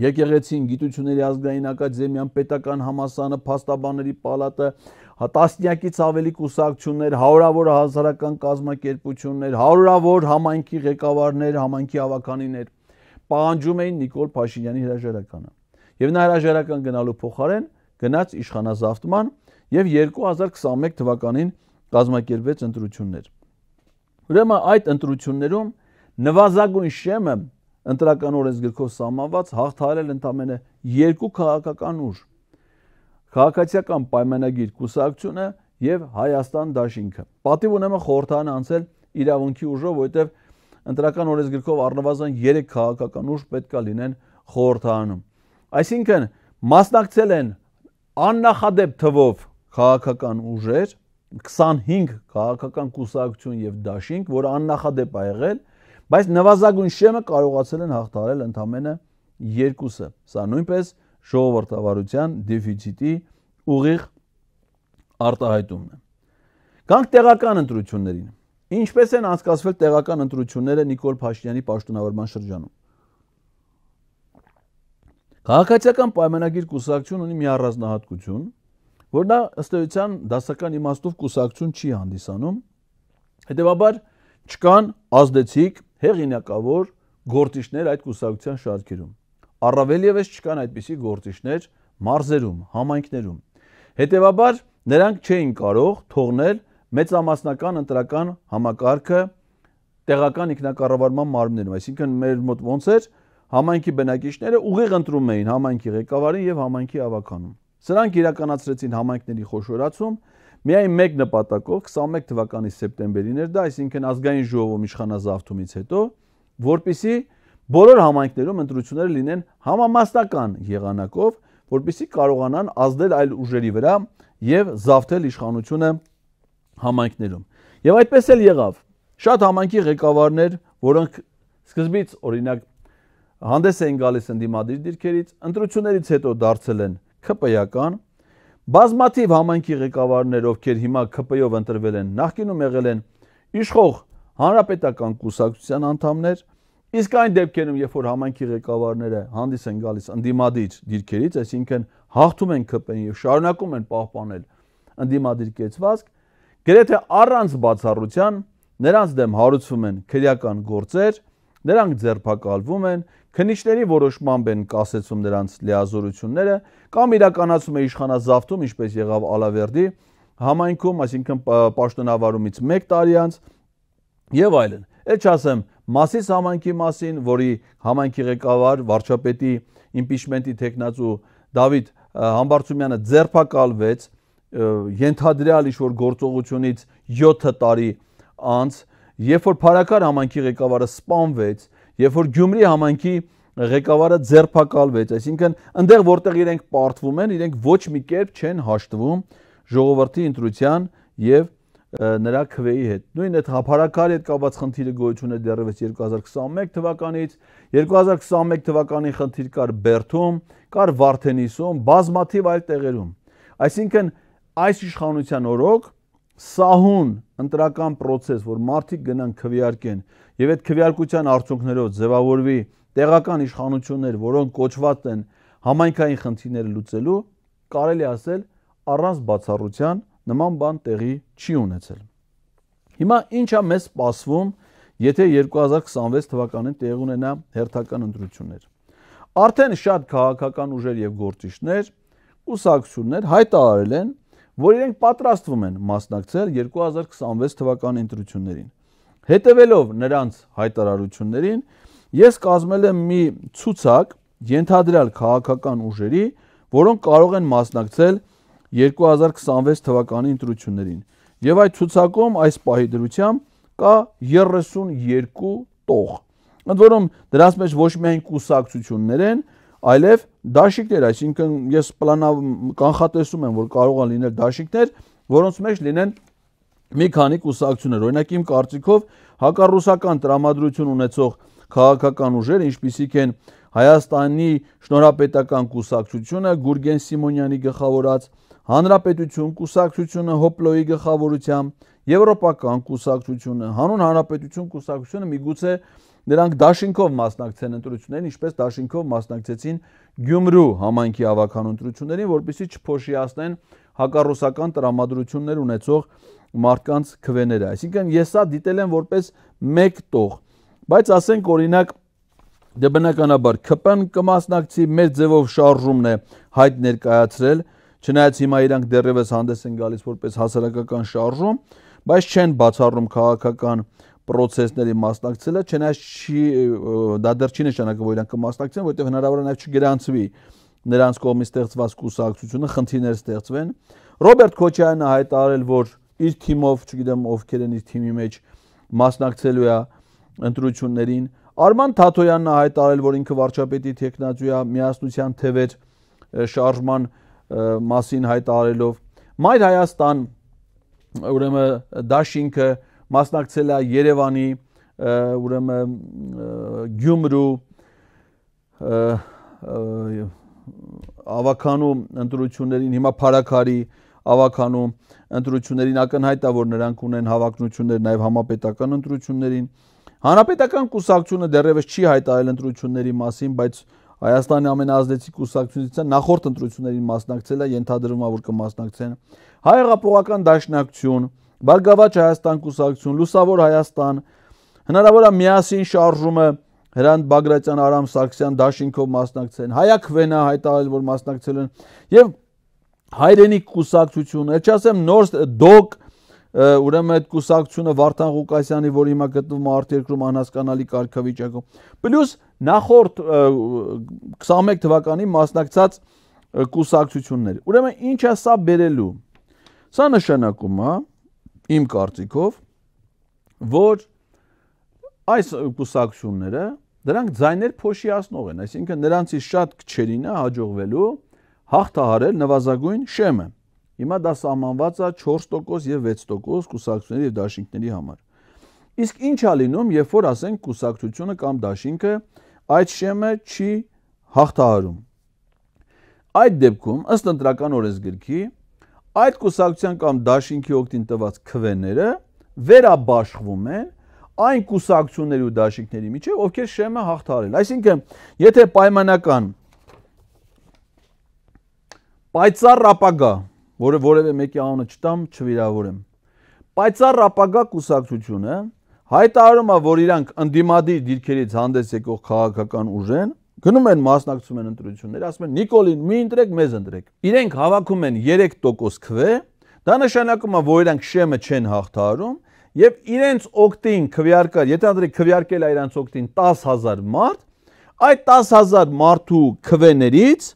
Եկեղեցին, Գիտությունների ազգային ակադեմիան, Պետական համալսարանը, Փաստաբանների պալատը, տասնյակից ավելի կուսակցություններ, հարյուրավոր հասարակական կազմակերպություններ, հարյուրավոր համայնքի ղեկավարներ, համայնքի ավականիներ պահանջում էին Նիկոլ Փաշինյանի հրաժարականը։ Եվ նա հրաժարական գնալու փոխարեն գնաց իշխանազավթման եւ 2021 թվականին կազմակերպվեց ընտրություններ։ Ուրեմն այդ ընտրություններում նվազագույն շեմը ընտրական օրենսգրքով սահմանված հաղթահարել ընդամենը 2 քաղաքական ուժ՝ Քաղաքացիական պայմանագիր կուսակցությունը եւ Հայաստան դաշինքը։ Պատիվ ունեմ խորհրդարանը անցել իրավունքի ուժով, որովհետեւ ընտրական օրենսգրքով առնվազն 3 քաղաքական ուժ պետք է լինեն խորհրդարանում։ Այսինքն մասնակցել են աննախադեպ թվով քաղաքական ուժեր, 25 քաղաքական կուսակցություն եւ դաշինք, որը աննախադեպ է եղել, բայց նվազագույն շեմը կարողացել են հաղթահարել ընդամենը 2-ը։ Սա նույնպես ժողովրդավարության դեֆիցիտի ուղիղ արտահայտումն է։ Գանք տեղական ընտրություններին։ Ինչպես են անցկացվել տեղական ընտրությունները Նիկոլ Փաշինյանի պաշտոնավարման շրջանում։ Քաղաքացիական պայմանագիր կուսակցություն ունի մի առանձնահատկություն, որ նա ըստ էության դասական իմաստով կուսակցություն չի հանդիսանում, հետևաբար չկան ազդեցիկ հեղինակավոր գործիչներ այդ կուսակցության շարքերում։ Առավել ևս չկան այդպիսի գործիչներ մարզերում, համայնքներում։ Հետևաբար նրանք չէին կարող թողնել մեծամասնական ընտրական համակարգը տեղական ինքնակառավարման մարմիններում, այսինքն մեր մոտ ոնց էր համայնքի բնակիչները ուղիղ ընտրում էին համայնքի ղեկավարին եւ համայնքի ավականուն։ Սրանք իրականացրեցին համայնքների խոշորացում միայն մեկ նպատակով 21 թվականի սեպտեմբերին էր դա, այսինքն ազգային ժողովում իշխանազավթումից հետո, որպեսզի բոլոր համայնքներում ընտրությունները լինեն համամասնական եղանակով, որպեսզի կարողանան ազդել այլ ուժերի վրա եւ զավթել իշխանությունը համայնքներում։ Եվ այդպես էլ եղավ։ Շատ համայնքի ղեկավարներ, որոնք սկզբից օրինակ հանդես էին գալիս ընդդիմադիր դիրքերից, ընտրություններից հետո դարձել են ՔՊ-ական, բազմաթիվ համայնքի ղեկավարներ, ովքեր հիմա ՔՊ-ով ընտրվել են, նախկինում եղել են իշխող հանրապետական կուսակցության անդամներ, իսկ այն դեպքերում, երբ որ համայնքի ղեկավարները հանդես են գալիս ընդդիմադիր դիրքերից, այսինքն հաղթում են ՔՊ-ին եւ շարունակում են պահպանել ընդդիմադիր կեցվածք, գրեթե առանց բացառության նրանց դեմ հարուցվում են քրեական գործեր, նրանք ձերբակալվում են, քննիչների որոշմամբ են կասեցում նրանց լիազորությունները կամ իրականացում է իշխանազավթում, ինչպես եղավ Ալավերդի համայնքում, այսինքն պաշտոնավարումից 1 տարի անց եւ այլն։ Էլ չասեմ Մասիս համայնքի մասին, որի համայնքի ղեկավար վարչապետի իմպիչմենտի տեխնացու Դավիթ Համբարձումյանը ձերբակալվեց ենթադրյալ ինչ-որ գործողությունից 7 տարի անց, երբ որ Փարաքար համայնքի ղեկավարը սպանվեց, երբ որ Գյումրի համայնքի ղեկավարը ձերբակալվեց, այսինքն այնտեղ որտեղ իրենք պարտվում են, իրենք ոչ մի կերպ չեն հաշտվում ժողովրդի ընտրության եւ նրա քվեի հետ։ Նույն այդ Փարաքարի հետ կապված խնդիրը գոյություն է դեռևս 2021 թվականից, 2021 թվականի խնդիր կար Բերդում, կար Վարդենիսում, բազմաթիվ այլ տեղերում։ Այսինքն այս իշխանության օրոք սահուն ընտրական process, որ մարդիկ գնան քվեարկեն եւ այդ քվեարկության արդյունքներով ձևավորվի տեղական իշխանություններ, որոնք կոչված են համայնքային խնդիրները լուծելու, կարելի ասել առանց բացառության նման բան տեղի չի ունեցել։ Հիմա ինչա մեզ սպասվում, եթե 2026 թվականին տեղի ունենա հերթական ընտրություններ։ Արդեն շատ քաղաքական ուժեր եւ գործիչներ, կուսակցություններ հայտարարել են, որ իրենք պատրաստվում են մասնակցել 2026 թվականի ընտրություններին։ Հետևելով նրանց հայտարարություններին, ես կազմել եմ մի ցուցակ ենթադրյալ քաղաքական ուժերի, որոնք կարող են մասնակցել 2026 թվականի ընտրություններին։ Եվ այդ ցուցակում այս պահի դրությամբ կա 32 տող։ Ընդ որում դրանց մեջ ոչ միայն կուսակցություններ են, այլև դաշինքներ, այսինքն ես կանխատեսում եմ, որ կարող են լինել դաշինքներ, որոնց մեջ լինեն մի քանի կուսակցություններ։ Օրինակ իմ կարծիքով հակառուսական տրամադրություն ունեցող քաղաքական ուժեր, ինչպիսիք են Հայաստանի շնորհապետական կուսակցությունը, Գուրգեն Սիմոնյանի գլխավորած, Հանրապետություն կուսակցությունը Հոպլոյի գլխավորությամբ, Եվրոպական կուսակցությունը, Հանուն Հանրապետություն կուսակցությունը միգուցե նրանք դաշինքով մասնակցեն ընտրություններին, ինչպես դաշինքով մասնակցեցին Գյումրու համայնքի ավականու ընտրություններին, որպեսզի չփոշիացնեն հակառուսական տրամադրություններ ունեցող մարդկանց քվեները։ Այսինքն ես սա դիտել եմ որպես մեկ տող, բայց ասենք օրինակ դե բնականաբար ՔՊ-ն կմասնակցի, մեր ձևով շարժումն է հայտ ներկայացրել, չնայած հիմա իրանք դեռևս հանդես են գալիս որպես հասարակական շարժում, բայց չեն բացառում քաղաքական process-ների մասնակցելը, չնայած դա դեռ չի նշանակում, որ իրանք կմասնակցեն, որտեղ հնարավոր է նաև չգրանցվի նրանց կողմից ստեղծված կուսակցությունը, խնդիրներ ստեղծվեն։ Ռոբերտ Քոչարյանը հայտարարել, որ իր թիմով, չգիտեմ ովքեր են իր թիմի մեջ մասնակցելու է ընտրություններին։ Արման Թաթոյանն հայտարարել, որ ինքը վարչապետի տեխնացու է, միասնության թևեր շարժման մասին հայտարարելով։ Մայր Հայաստան, ուրեմն դաշինքը մասնակցել է Երևանի, ուրեմն Գյումրու ավականու ընտրություններին, հիմա Փարաքարի ավականու ընտրություններին ակնհայտ է, որ նրանք ունեն հավակնություններ նաև համապետական ընտրություններին։ Հանրապետական կուսակցությունը դեռևս չի հայտարարել ընտրությունների մասին, բայց Հայաստանի ամենաազդեցիկ կուսակցության նախորդ ընտրություններին մասնակցել է, ենթադրվում է, որ կմասնակցեն։ Հայ հեղափոխական դաշնակցություն, Բարգավաճ Հայաստան կուսակցություն, Լուսավոր Հայաստան, հնարավոր է միասին շարժումը Հրանտ Բագրատյան, Արամ Սարգսյան դաշինքով մասնակցեն, Հայաքվենը հայտարարել, որ մասնակցել են, եւ Հայրենիք կուսակցություն, էլ չասեմ նոր դոկ ուրեմն այդ կուսակցությունը Վարդան Ղուկասյանի, որ հիմա գտնվում է արտերկրում անհասկանալի կարգավիճակում, պլյուս նախորդ 21 թվականին մասնակցած կուսակցությունները։ Ուրեմն ինչ է սա բերելու։ Սա նշանակում է իմ կարծիքով, որ այս կուսակցությունները դրանք ձայներ փոշիացնող են, այսինքն նրանցից շատ քչերին է հաջողվելու հաղթահարել նվազագույն շեմը։ Հիմա դա սահմանված է 4% եւ 6% կուսակցությունների եւ դաշինքների համար։ Իսկ ինչ է լինում, երբ որ ասենք կուսակցությունը կամ դաշինքը այդ շեմը չի հաղթահարում։ Այդ դեպքում, ըստ ընտրական օրենսգրքի, այդ կուսակցության կամ դաշինքի օգտին տված քվեները վերաբաշխվում են այն կուսակցությունների ու դաշինքների միջև, ովքեր շեմը հաղթահարել։ Այսինքն, եթե պայմանական պայծառ ապագա, որը որևէ մեկի անունը չտամ, չվիրավորեմ, պայծառ ապագա կուսակցությունը հայտարարում է, որ իրանք ընդդիմադիր դիրքերից հանդես եկող քաղաքական ուժ են, գնում են մասնակցում են ընտրություններ, ասում են Նիկոլին մի ընտրեք, մեզ ընտրեք։ Իրենք հավաքում են 3% քվե, դա նշանակում է, որ իրանք շեմը չեն հաղթահարում եւ իրենց օգտին քվեարկել, եթե անդրեք քվեարկել է իրենց օգտին 10000 մարդ, այդ 10000 մարդու քվեներից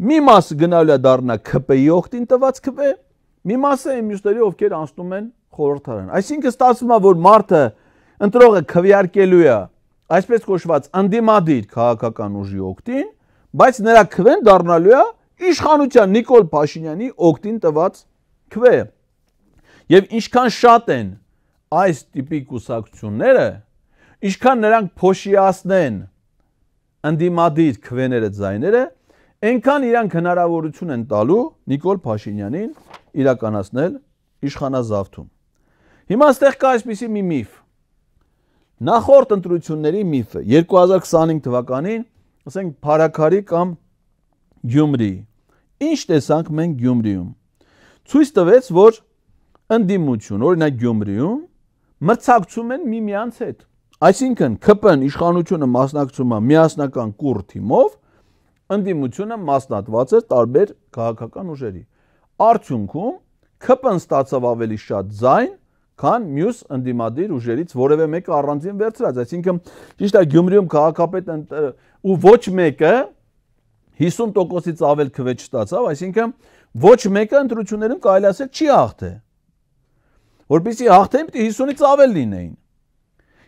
մի մասը գնալու է դառնա ԿՊ-ի օգտին տված քվե, մի մասը մյուսների ովքեր անցնում են խորհրդարան։ Այսինքն ստացվում է, որ մարդը ընտրողը քվեարկելու է այսպես կոչված ընդդիմադիր քաղաքական ուժի օգտին, բայց նրա քվեն դառնալու է իշխանության Նիկոլ Փաշինյանի օգտին տված քվե։ Եվ ինչքան շատ են այս տիպի կուսակցությունները, ինչքան նրանք փոշիացնեն ընդդիմադիր քվեները ձայները, այնքան իրանք հնարավորություն են տալու Նիկոլ Փաշինյանին իրականացնել իշխանազավթում։ Հիմա այստեղ կա այսպիսի մի միֆ։ Նախորդ ընտրությունների միֆը 2025 թվականին, ասենք Փարաքարի կամ Գյումրի։ Ինչ տեսանք մենք Գյումրիում։ Ցույց տվեց, որ ընդդիմություն, օրինակ Գյումրիում, մրցակցում են միմյանց հետ։ Այսինքն ԿՊ-ն իշխանությունը մասնակցում է միասնական կուռ թիմով, ընդդիմությունը մասնատված էր տարբեր քաղաքական ուժերի։ Արդյունքում ԿՊ-ն ստացավ ավելի շատ ձայն, քան մյուս ընդդիմադիր ուժերից որևէ մեկը առանձին վերցրած։ Այսինքն ճիշտ է Գյումրիում քաղաքապետ ու ոչ մեկը 50%-ից ավել քվե չստացավ, այսինքն ոչ մեկը ընտրություններում կարելի ասել չի հաղթել։ Որպեսզի հաղթեն, պետք է 50-ից ավել լինեին։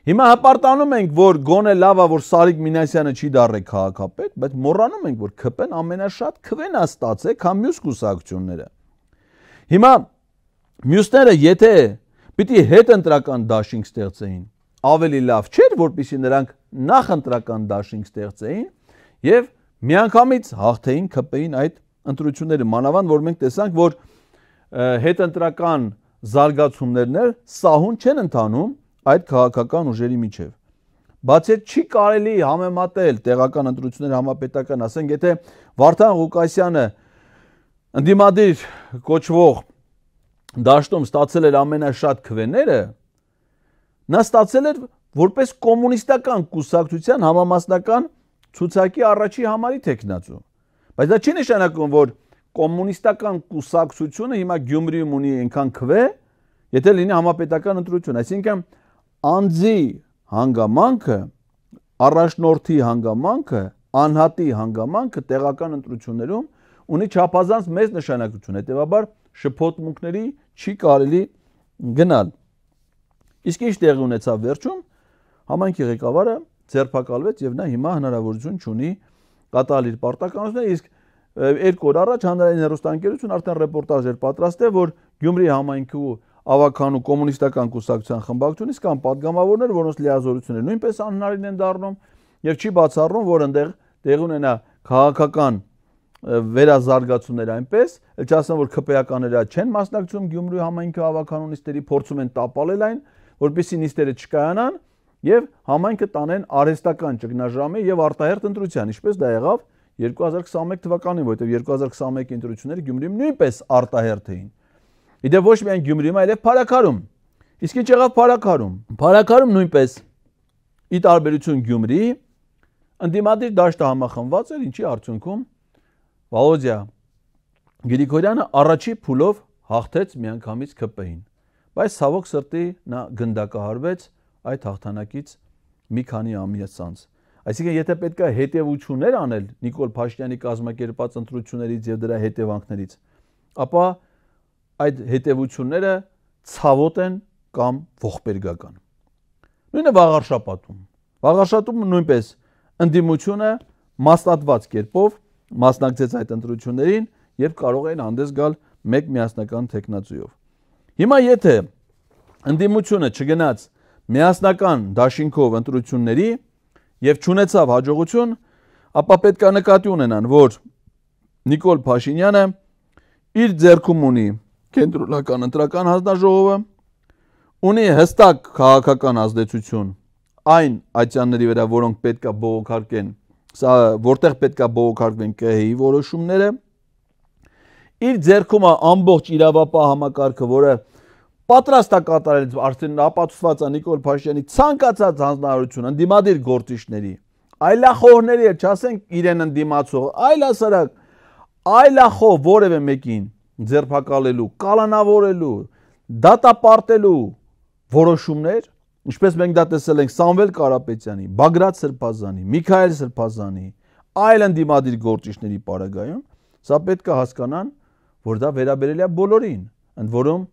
Հիմա հպարտանում ենք, որ գոնե լավ է, որ Սարիկ Մինասյանը չի դառել քաղաքապետ, բայց մոռանում ենք, որ ԿՊ-ն ամենաշատ քվեն է ստացել, քան մյուս կուսակցությունները։ Հիմա մյուսները, եթե պիտի հետընտրական դաշինք ստեղծեին, ավելի լավ չէր, որպեսզի նրանք նախընտրական դաշինք ստեղծեին եւ միանգամից հաղթեին ԿՊ-ին այդ ընտրությունները, մանավանդ որ մենք տեսանք, որ հետընտրական զարգացումներն սահուն չեն ընթանում այդ քաղաքական ուժերի միջև։ Բացի չի կարելի համեմատել տեղական ընտրությունները համապետական, ասենք եթե Վարդան Ղուկասյանը ընդդիմադիր կոչվող դաշտում ստացել էր ամենաշատ քվեները, նա ստացել էր որպես կոմունիստական կուսակցության համամասնական ցուցակի առաջի համարի թեկնածու։ Բայց դա չի նշանակում, որ կոմունիստական կուսակցությունը հիմա Գյումրիում ունի այնքան քվե, եթե լինի համապետական ընտրություն, այսինքն անձի հանգամանքը, առաջնորդի հանգամանքը, անհատի հանգամանքը տեղական ընտրություններում ունի չափազանց մեծ նշանակություն, հետևաբար շփոթմունքների չի կարելի գնալ։ Իսկ ինչ տեղի ունեցավ վերջում, համայնքի ղեկավարը ձերբակալվեց եւ նա հիմա հնարավորություն չունի կատարել իր պարտականությունները, իսկ երկու օր առաջ հանրային հեռուստաընկերություն արդեն ռեպորտաժ էր պատրաստել, որ Գյումրի համայնքու ավականու կոմունիստական կուսակցության խմբակցությունից կան падգամավորներ, որոնց լիազորությունները նույնպես անհնարին են դառնում եւ չի բացառվում, որ այնտեղ տեղի ունենա քաղաքական վերազարգացումներ այնպես, չասեմ որ ԿՊ-ականները չեն մասնակցում Գյումրի համայնքի ավականու նիստերի, փորձում են տապալել այն, որպեսզի նիստերը չկայանան եւ համայնքը տանեն արհեստական ճգնաժամի եւ արտահերթ ընտրության, ինչպես դա եղավ 2021 թվականին, որտեղ 2021 ընտրությունները Գյումրիում նույնպես արտահերթ էին։ Իդեպ ոչ միայն Գյումրիում, այլև Փարաքարում։ Իսկ ինչ եղավ Փարաքարում։ Փարաքարում նույնպես ի տարբերություն Գյումրիի ընդդիմադիր դաշտը համախմբված էր, ինչի արդյունքում Վալոդիա Գրիգորյանը առաջի փուլով հաղթեց միանգամից ԿՊ-ին։ Բայց ցավոք սրտի նա գնդակահարվեց այդ հաղթանակից մի քանի ամիս անց։ Այսինքն եթե պետք է հետևություններ անել Նիկոլ Փաշինյանի կազմակերպած ընտրություններից եւ դրա հետևանքներից, ապա այդ հետևությունները ցավոտ են կամ ողբերգական։ Նույնը Վաղարշապատում։ Վաղարշապատում նույնպես ընդդիմությունը մասնատված կերպով մասնակցեց այդ ընտրություններին եւ կարող էին հանդես գալ մեկ միասնական տեխնացուով։ Հիմա եթե ընդդիմությունը չգնաց միասնական դաշինքով ընտրությունների եւ չունեցավ հաջողություն, ապա պետք է նկատի ունենան, որ Նիկոլ Փաշինյանը իր ձեռքում ունի կենտրոնական ընտրական հանձնաժողովը, ունի հստակ քաղաքական ազդեցություն այն ատյանների վրա, որոնք պետք է բողոքարկեն, որտեղ պետք է բողոքարկվեն ԿՀ-ի որոշումները, իր ձեռքում է ամբողջ իրավապահ համակարգը, որը պատրաստ է կատարել արդեն ապացուցված է Նիկոլ Փաշինյանի ցանկացած հանձնարարություն ընդդիմադիր գործիչների, այլախոհների, չասենք իրեն ընդդիմացող, այլասարակ, այլախոհ որևէ մեկին ձերբակալելու, կալանավորելու, դատապարտելու որոշումներ, ինչպես մենք դա տեսել ենք Սամվել Կարապետյանի, Բագրատ Սրբազանի, Միքայել Սրբազանի, այլ ընդդիմադիր գործիչների պարագայում, սա պետք է հասկանան, որ դա վերաբերել է բոլորին, ընդ որում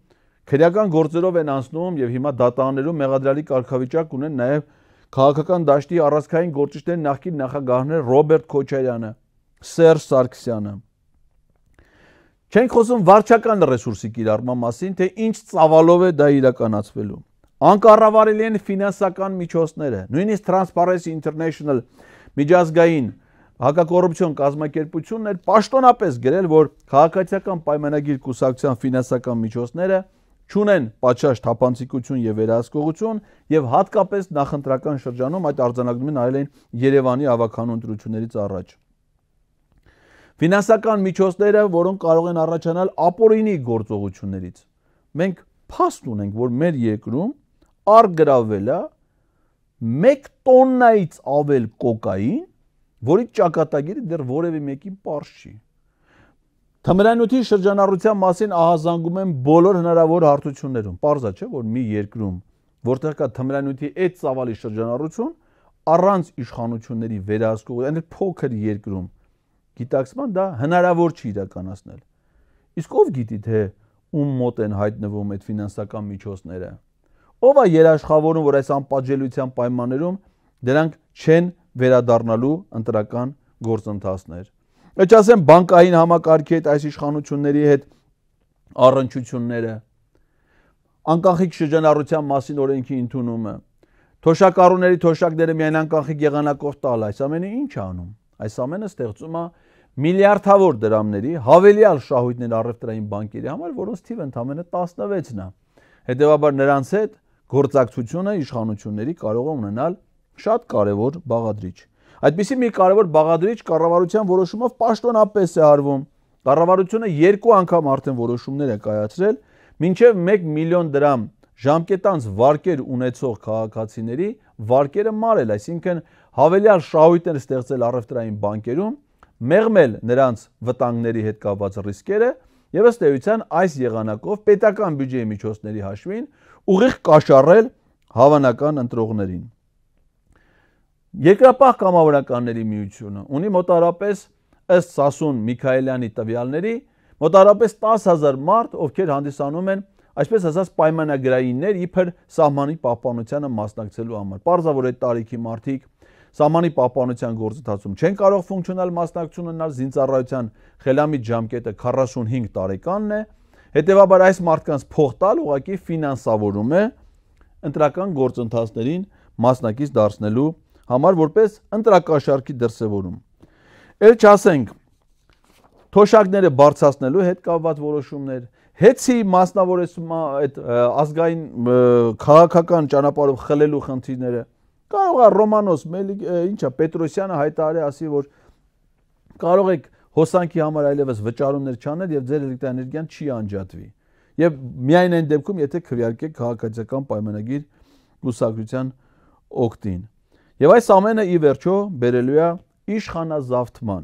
քրեական գործերով են անցնում եւ հիմա դատարաններում մեղադրյալի կարգավիճակ ունեն նաեւ քաղաքական դաշտի առանցքային գործիչների նախկին նախագահներ Ռոբերտ Քոչարյանը, Սերժ Սարգսյանը։ Չենք խոսում վարչական ռեսուրսի կիրառման մասին, թե ինչ ծավալով է դա իրականացվելու։ Անկառավարելի են ֆինանսական միջոցները, նույնիսկ Transparency International միջազգային հակակոռուպցիոն կազմակերպությունն էր պաշտոնապես գրել, որ քաղաքացիական պայմանագիր կուսակցության ֆինանսական միջոցները չունեն պատշաճ թափանցիկություն եւ վերահսկողություն եւ հատկապես նախընտրական շրջանում այդ արձանագրումն արել են Երևանի ավականու ընտրություններից առաջ։ Ֆինանսական միջոցները, որոնք կարող են առաջանալ ապօրինի գործողություններից։ Մենք փաստ ունենք, որ մեր երկրում արգրավել է 1 տոննայից ավել կոկային, որի ճակատագիրը դեռ որևէ մեկին պարզ չի։ Թմրանյութի շրջանառության մասին ահազանգում են բոլոր հնարավոր հարթություններում։ Պարզ է, չէ՞, որ մի երկրում, որտեղ կա թմրանյութի այդ ծավալի շրջանառություն, առանց իշխանությունների վերահսկողության, այդ փոքր երկրում գիտակցման դա հնարավոր չի իրականացնել։ Իսկ ով գիտի, թե ում մոտ են հայտնվում այդ ֆինանսական միջոցները։ Ով է երաշխավորում, որ այս անպատժելիության պայմաններում դրանք չեն վերադառնալու ընտրական գործընթացներ։ Այդ ասեմ բանկային համակարգի հետ այս իշխանությունների հետ առնչությունները, անկախիկ շրջանառության մասին օրենքի ընդունումը, թոշակառուների թոշակները միայն անկախիկ եղանակով տալ, այս ամենը ինչ է անում։ Այս ամենը ստեղծում է միլիարդավոր դրամների հավելյալ շահույթներ առևտրային բանկերի համար, որոնց թիվը ընդամենը 16-ն է։ Հետևաբար նրանց հետ գործակցությունը իշխանությունների կարող է ունենալ շատ կարևոր բաղադրիչ։ Այդպիսի մի կարևոր բաղադրիչ կառավարության որոշումով պաշտոնապես է արվում։ Կառավարությունը 2 անգամ արդեն որոշումներ է կայացրել, մինչև 1 միլիոն դրամ ժամկետանց վարկեր ունեցող քաղաքացիների վարկերը մարել, այսինքն հավելյալ շահույթներ ստեղծել առևտրային բանկերում, մեղմել նրանց վտանգների հետ կապված ռիսկերը եւ ըստ էության այս եղանակով պետական բյուջեի միջոցների հաշվին ուղիղ կաշառել հավանական ընտրողներին։ Երկրապահ կամավորականների միությունը ունի մոտարապես ըստ Սասուն Միքայելյանի տվյալների մոտարապես 10,000 մարդ, ովքեր հանդիսանում են այսպես ասած պայմանագրայիններ իբր սահմանի պահպանությանը մասնակցելու համար։ Պարզ է, որ այդ տարիքի մարդիկ սահմանի պահպանության գործընթացում չեն կարող ֆունկցիոնալ մասնակցություն ունենալ, զինծառայության խելամիտ ժամկետը 45 տարեկանն է, հետևաբար այս մարդկանց փող տալ ուղղակի ֆինանսավորում է ընտրական գործընթացներին մասնակից դարձնելու համար որպես ընտրակաշառքի դրսևորում։ Էլ չասենք թոշակները բարձրացնելու հետ կապված որոշումներ, հետցի մասնավորեցում այդ ազգային քաղաքական ճանապարհով խլելու խնդիրները։ Կարող է Ռոմանոս Պետրոսյանը հայտարարի ասի, որ կարող եք հոսանքի համար այլևս վճարումներ չանել եւ ձեր էլեկտրաէներգիան չի անջատվի։ Եվ միայն այն դեպքում, եթե քվեարկեք քաղաքացիական պայմանագիր կուսակցության օգտին։ Եվ այս ամենը ի վերջո բերելու է իշխանազավթման։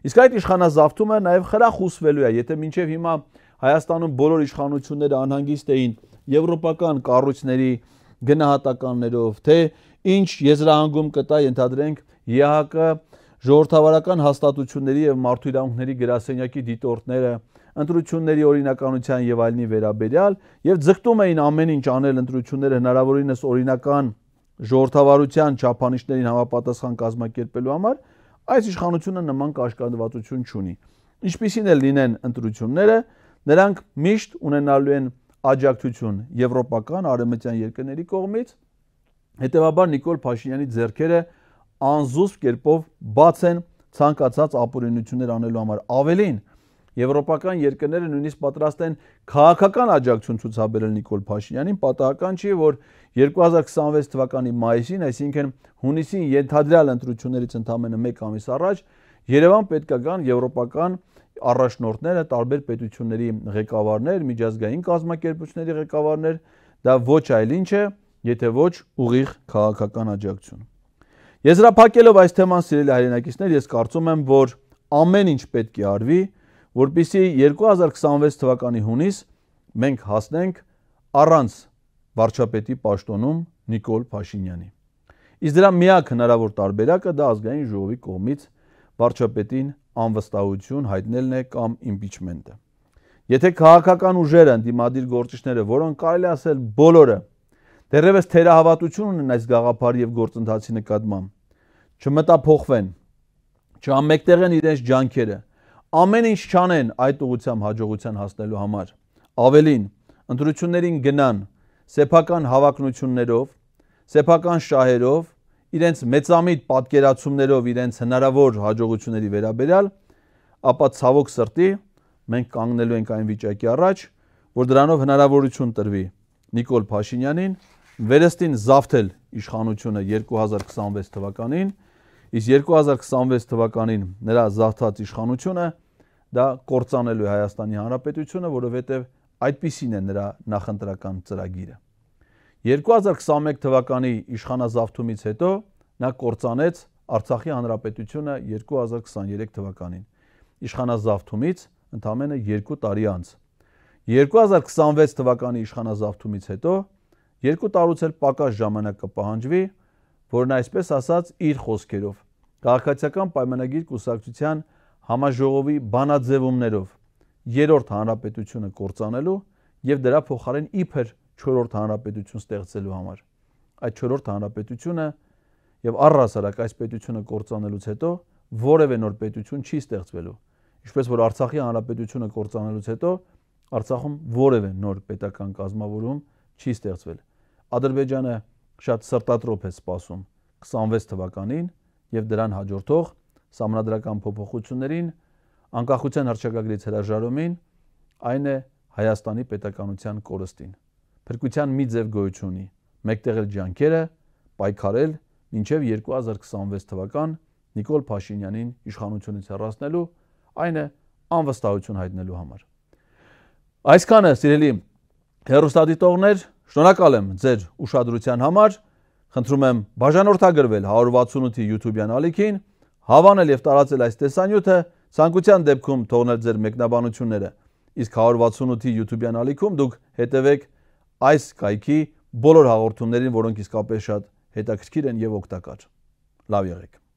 Իսկ այդ իշխանազավթումը նաև խրախուսվելու է, եթե մինչև հիմա Հայաստանում բոլոր իշխանությունները անհանգիստ էին եվրոպական կառույցների գնահատականներով, թե ինչ եզրահանգում կտա ենթադրենք ԵԱՀԿ ժողովրդավարական հաստատությունների եւ մարդու իրավունքների գրասենյակի դիտորդները ընտրությունների օրինականության եւ այլնի վերաբերյալ եւ ձգտում էին ամեն ինչ անել ընտրությունները հնարավորինս օրինական ժողովրդավարության չափանիշներին համապատասխան կազմակերպելու համար, այս իշխանությունը նման կաշկանդվածություն չունի։ Ինչպիսին էլ լինեն ընտրությունները, նրանք միշտ ունենալու են աջակցություն եվրոպական արևմտյան երկրների կողմից, հետևաբար Նիկոլ Փաշինյանի ձեռքերը անզուսպ կերպով բաց են ցանկացած ապօրինություններ անելու համար։ Ավելին, եվրոպական երկրները նույնիսկ պատրաստ են քաղաքական աջակցություն ցուցաբերել Նիկոլ Փաշինյանին, պատահական չի, որ 2026 թվականի մայիսին, այսինքն հունիսին ենթադրյալ ընտրություններից ընդամենը 1 ամիս առաջ, Երևան պետք է գան եվրոպական առաջնորդները, տարբեր պետությունների ղեկավարներ, միջազգային կազմակերպությունների ղեկավարներ, դա ոչ այլ ինչ է, եթե ոչ ուղիղ քաղաքական աջակցություն։ Եզրափակելով այս թեման, սիրելի հայրենակիցներ, ես կարծում եմ, որ ամեն ինչ պետք է արվի, որպեսզի 2026 թվականի հունիս մենք հասնենք առանց վարչապետի պաշտոնում Նիկոլ Փաշինյանի։ Իսկ դրա միակ հնարավոր տարբերակը դա ազգային ժողովի կողմից վարչապետին անվստահություն հայտնելն է կամ իմպիչմենտը։ Եթե քաղաքական ուժերը, ընդդիմադիր գործիչները, որոնք կարելի ասել բոլորը դեռևս թերահավատություն ունեն այս գաղափարի եւ գործընթացի նկատմամբ, չմտափոխվեն, չհամեմեկտեղեն իրենց ջանքերը, ամեն ինչ չանեն այդ ուղղությամբ հաջողության հասնելու համար, ավելին, ընտրություններին գնան սեփական հավակնություններով, սեփական շահերով, իրենց մեծամիտ պատկերացումներով իրենց հնարավոր հաջողությունների վերաբերյալ, ապա ցավոք սրտի մենք կանգնելու ենք այն վիճակի առաջ, որ դրանով հնարավորություն տրվի Նիկոլ Փաշինյանին վերստին զավթել իշխանությունը 2026 թվականին, իսկ 2026 թվականին նրա զավթած իշխանությունը դա կործանելու է Հայաստանի Հանրապետությունը, որովհետև այդպիսին է նրա նախընտրական ծրագիրը։ 2021 թվականի իշխանազավթումից հետո նա կործանեց Արցախի Հանրապետությունը 2023 թվականին։ Իշխանազավթումից ընդամենը 2 տարի անց։ 2026 թվականի իշխանազավթումից հետո 2 տարուց էլ պակաս ժամանակ կպահանջվի, որն այսպես ասած իր խոսքերով քաղաքացիական պայմանագիր կուսակցության համաժողովի բանաձևումներով 3-րդ հանրապետությունը կործանելու եւ դրա փոխարեն իբր 4-րդ հանրապետություն ստեղծելու համար։ Այդ 4-րդ հանրապետությունը եւ առհասարակ այս պետությունը կործանելուց հետո որևէ նոր պետություն չի ստեղծվելու։ Ինչպես որ Արցախի հանրապետությունը կործանելուց հետո Արցախում որևէ նոր պետական կազմավորում չի ստեղծվել։ Ադրբեջանը շատ սրտատրոփ է սպասում 26 թվականին եւ դրան հաջորդող սահմանադրական փոփոխություններին, անկախության հռչակագրից հրաժարումին, այն է Հայաստանի պետականության կորստին։ Փրկության մի ձև գոյություն ունի՝ մեկտեղել ջանքերը, պայքարել մինչև 2026 թվական Նիկոլ Փաշինյանին իշխանությունից հեռացնելու, այն է անվստահություն հայտնելու համար։ Այսքանը, սիրելի հեռուստադիտողներ, շնորհակալ եմ ձեր ուշադրության համար։ Խնդրում եմ բաժանորդագրվել 168-ի YouTube-յան ալիքին, հավանել եւ տարածել այս տեսանյութը, ցանկության դեպքում թողնել ձեր մեկնաբանությունները։ Իսկ 168-ի YouTube-յան ալիքում դուք հետևեք այս կայքի բոլոր հաղորդումներին, որոնք իսկապես շատ հետաքրքիր են եւ օգտակար։ Լավ եղեք։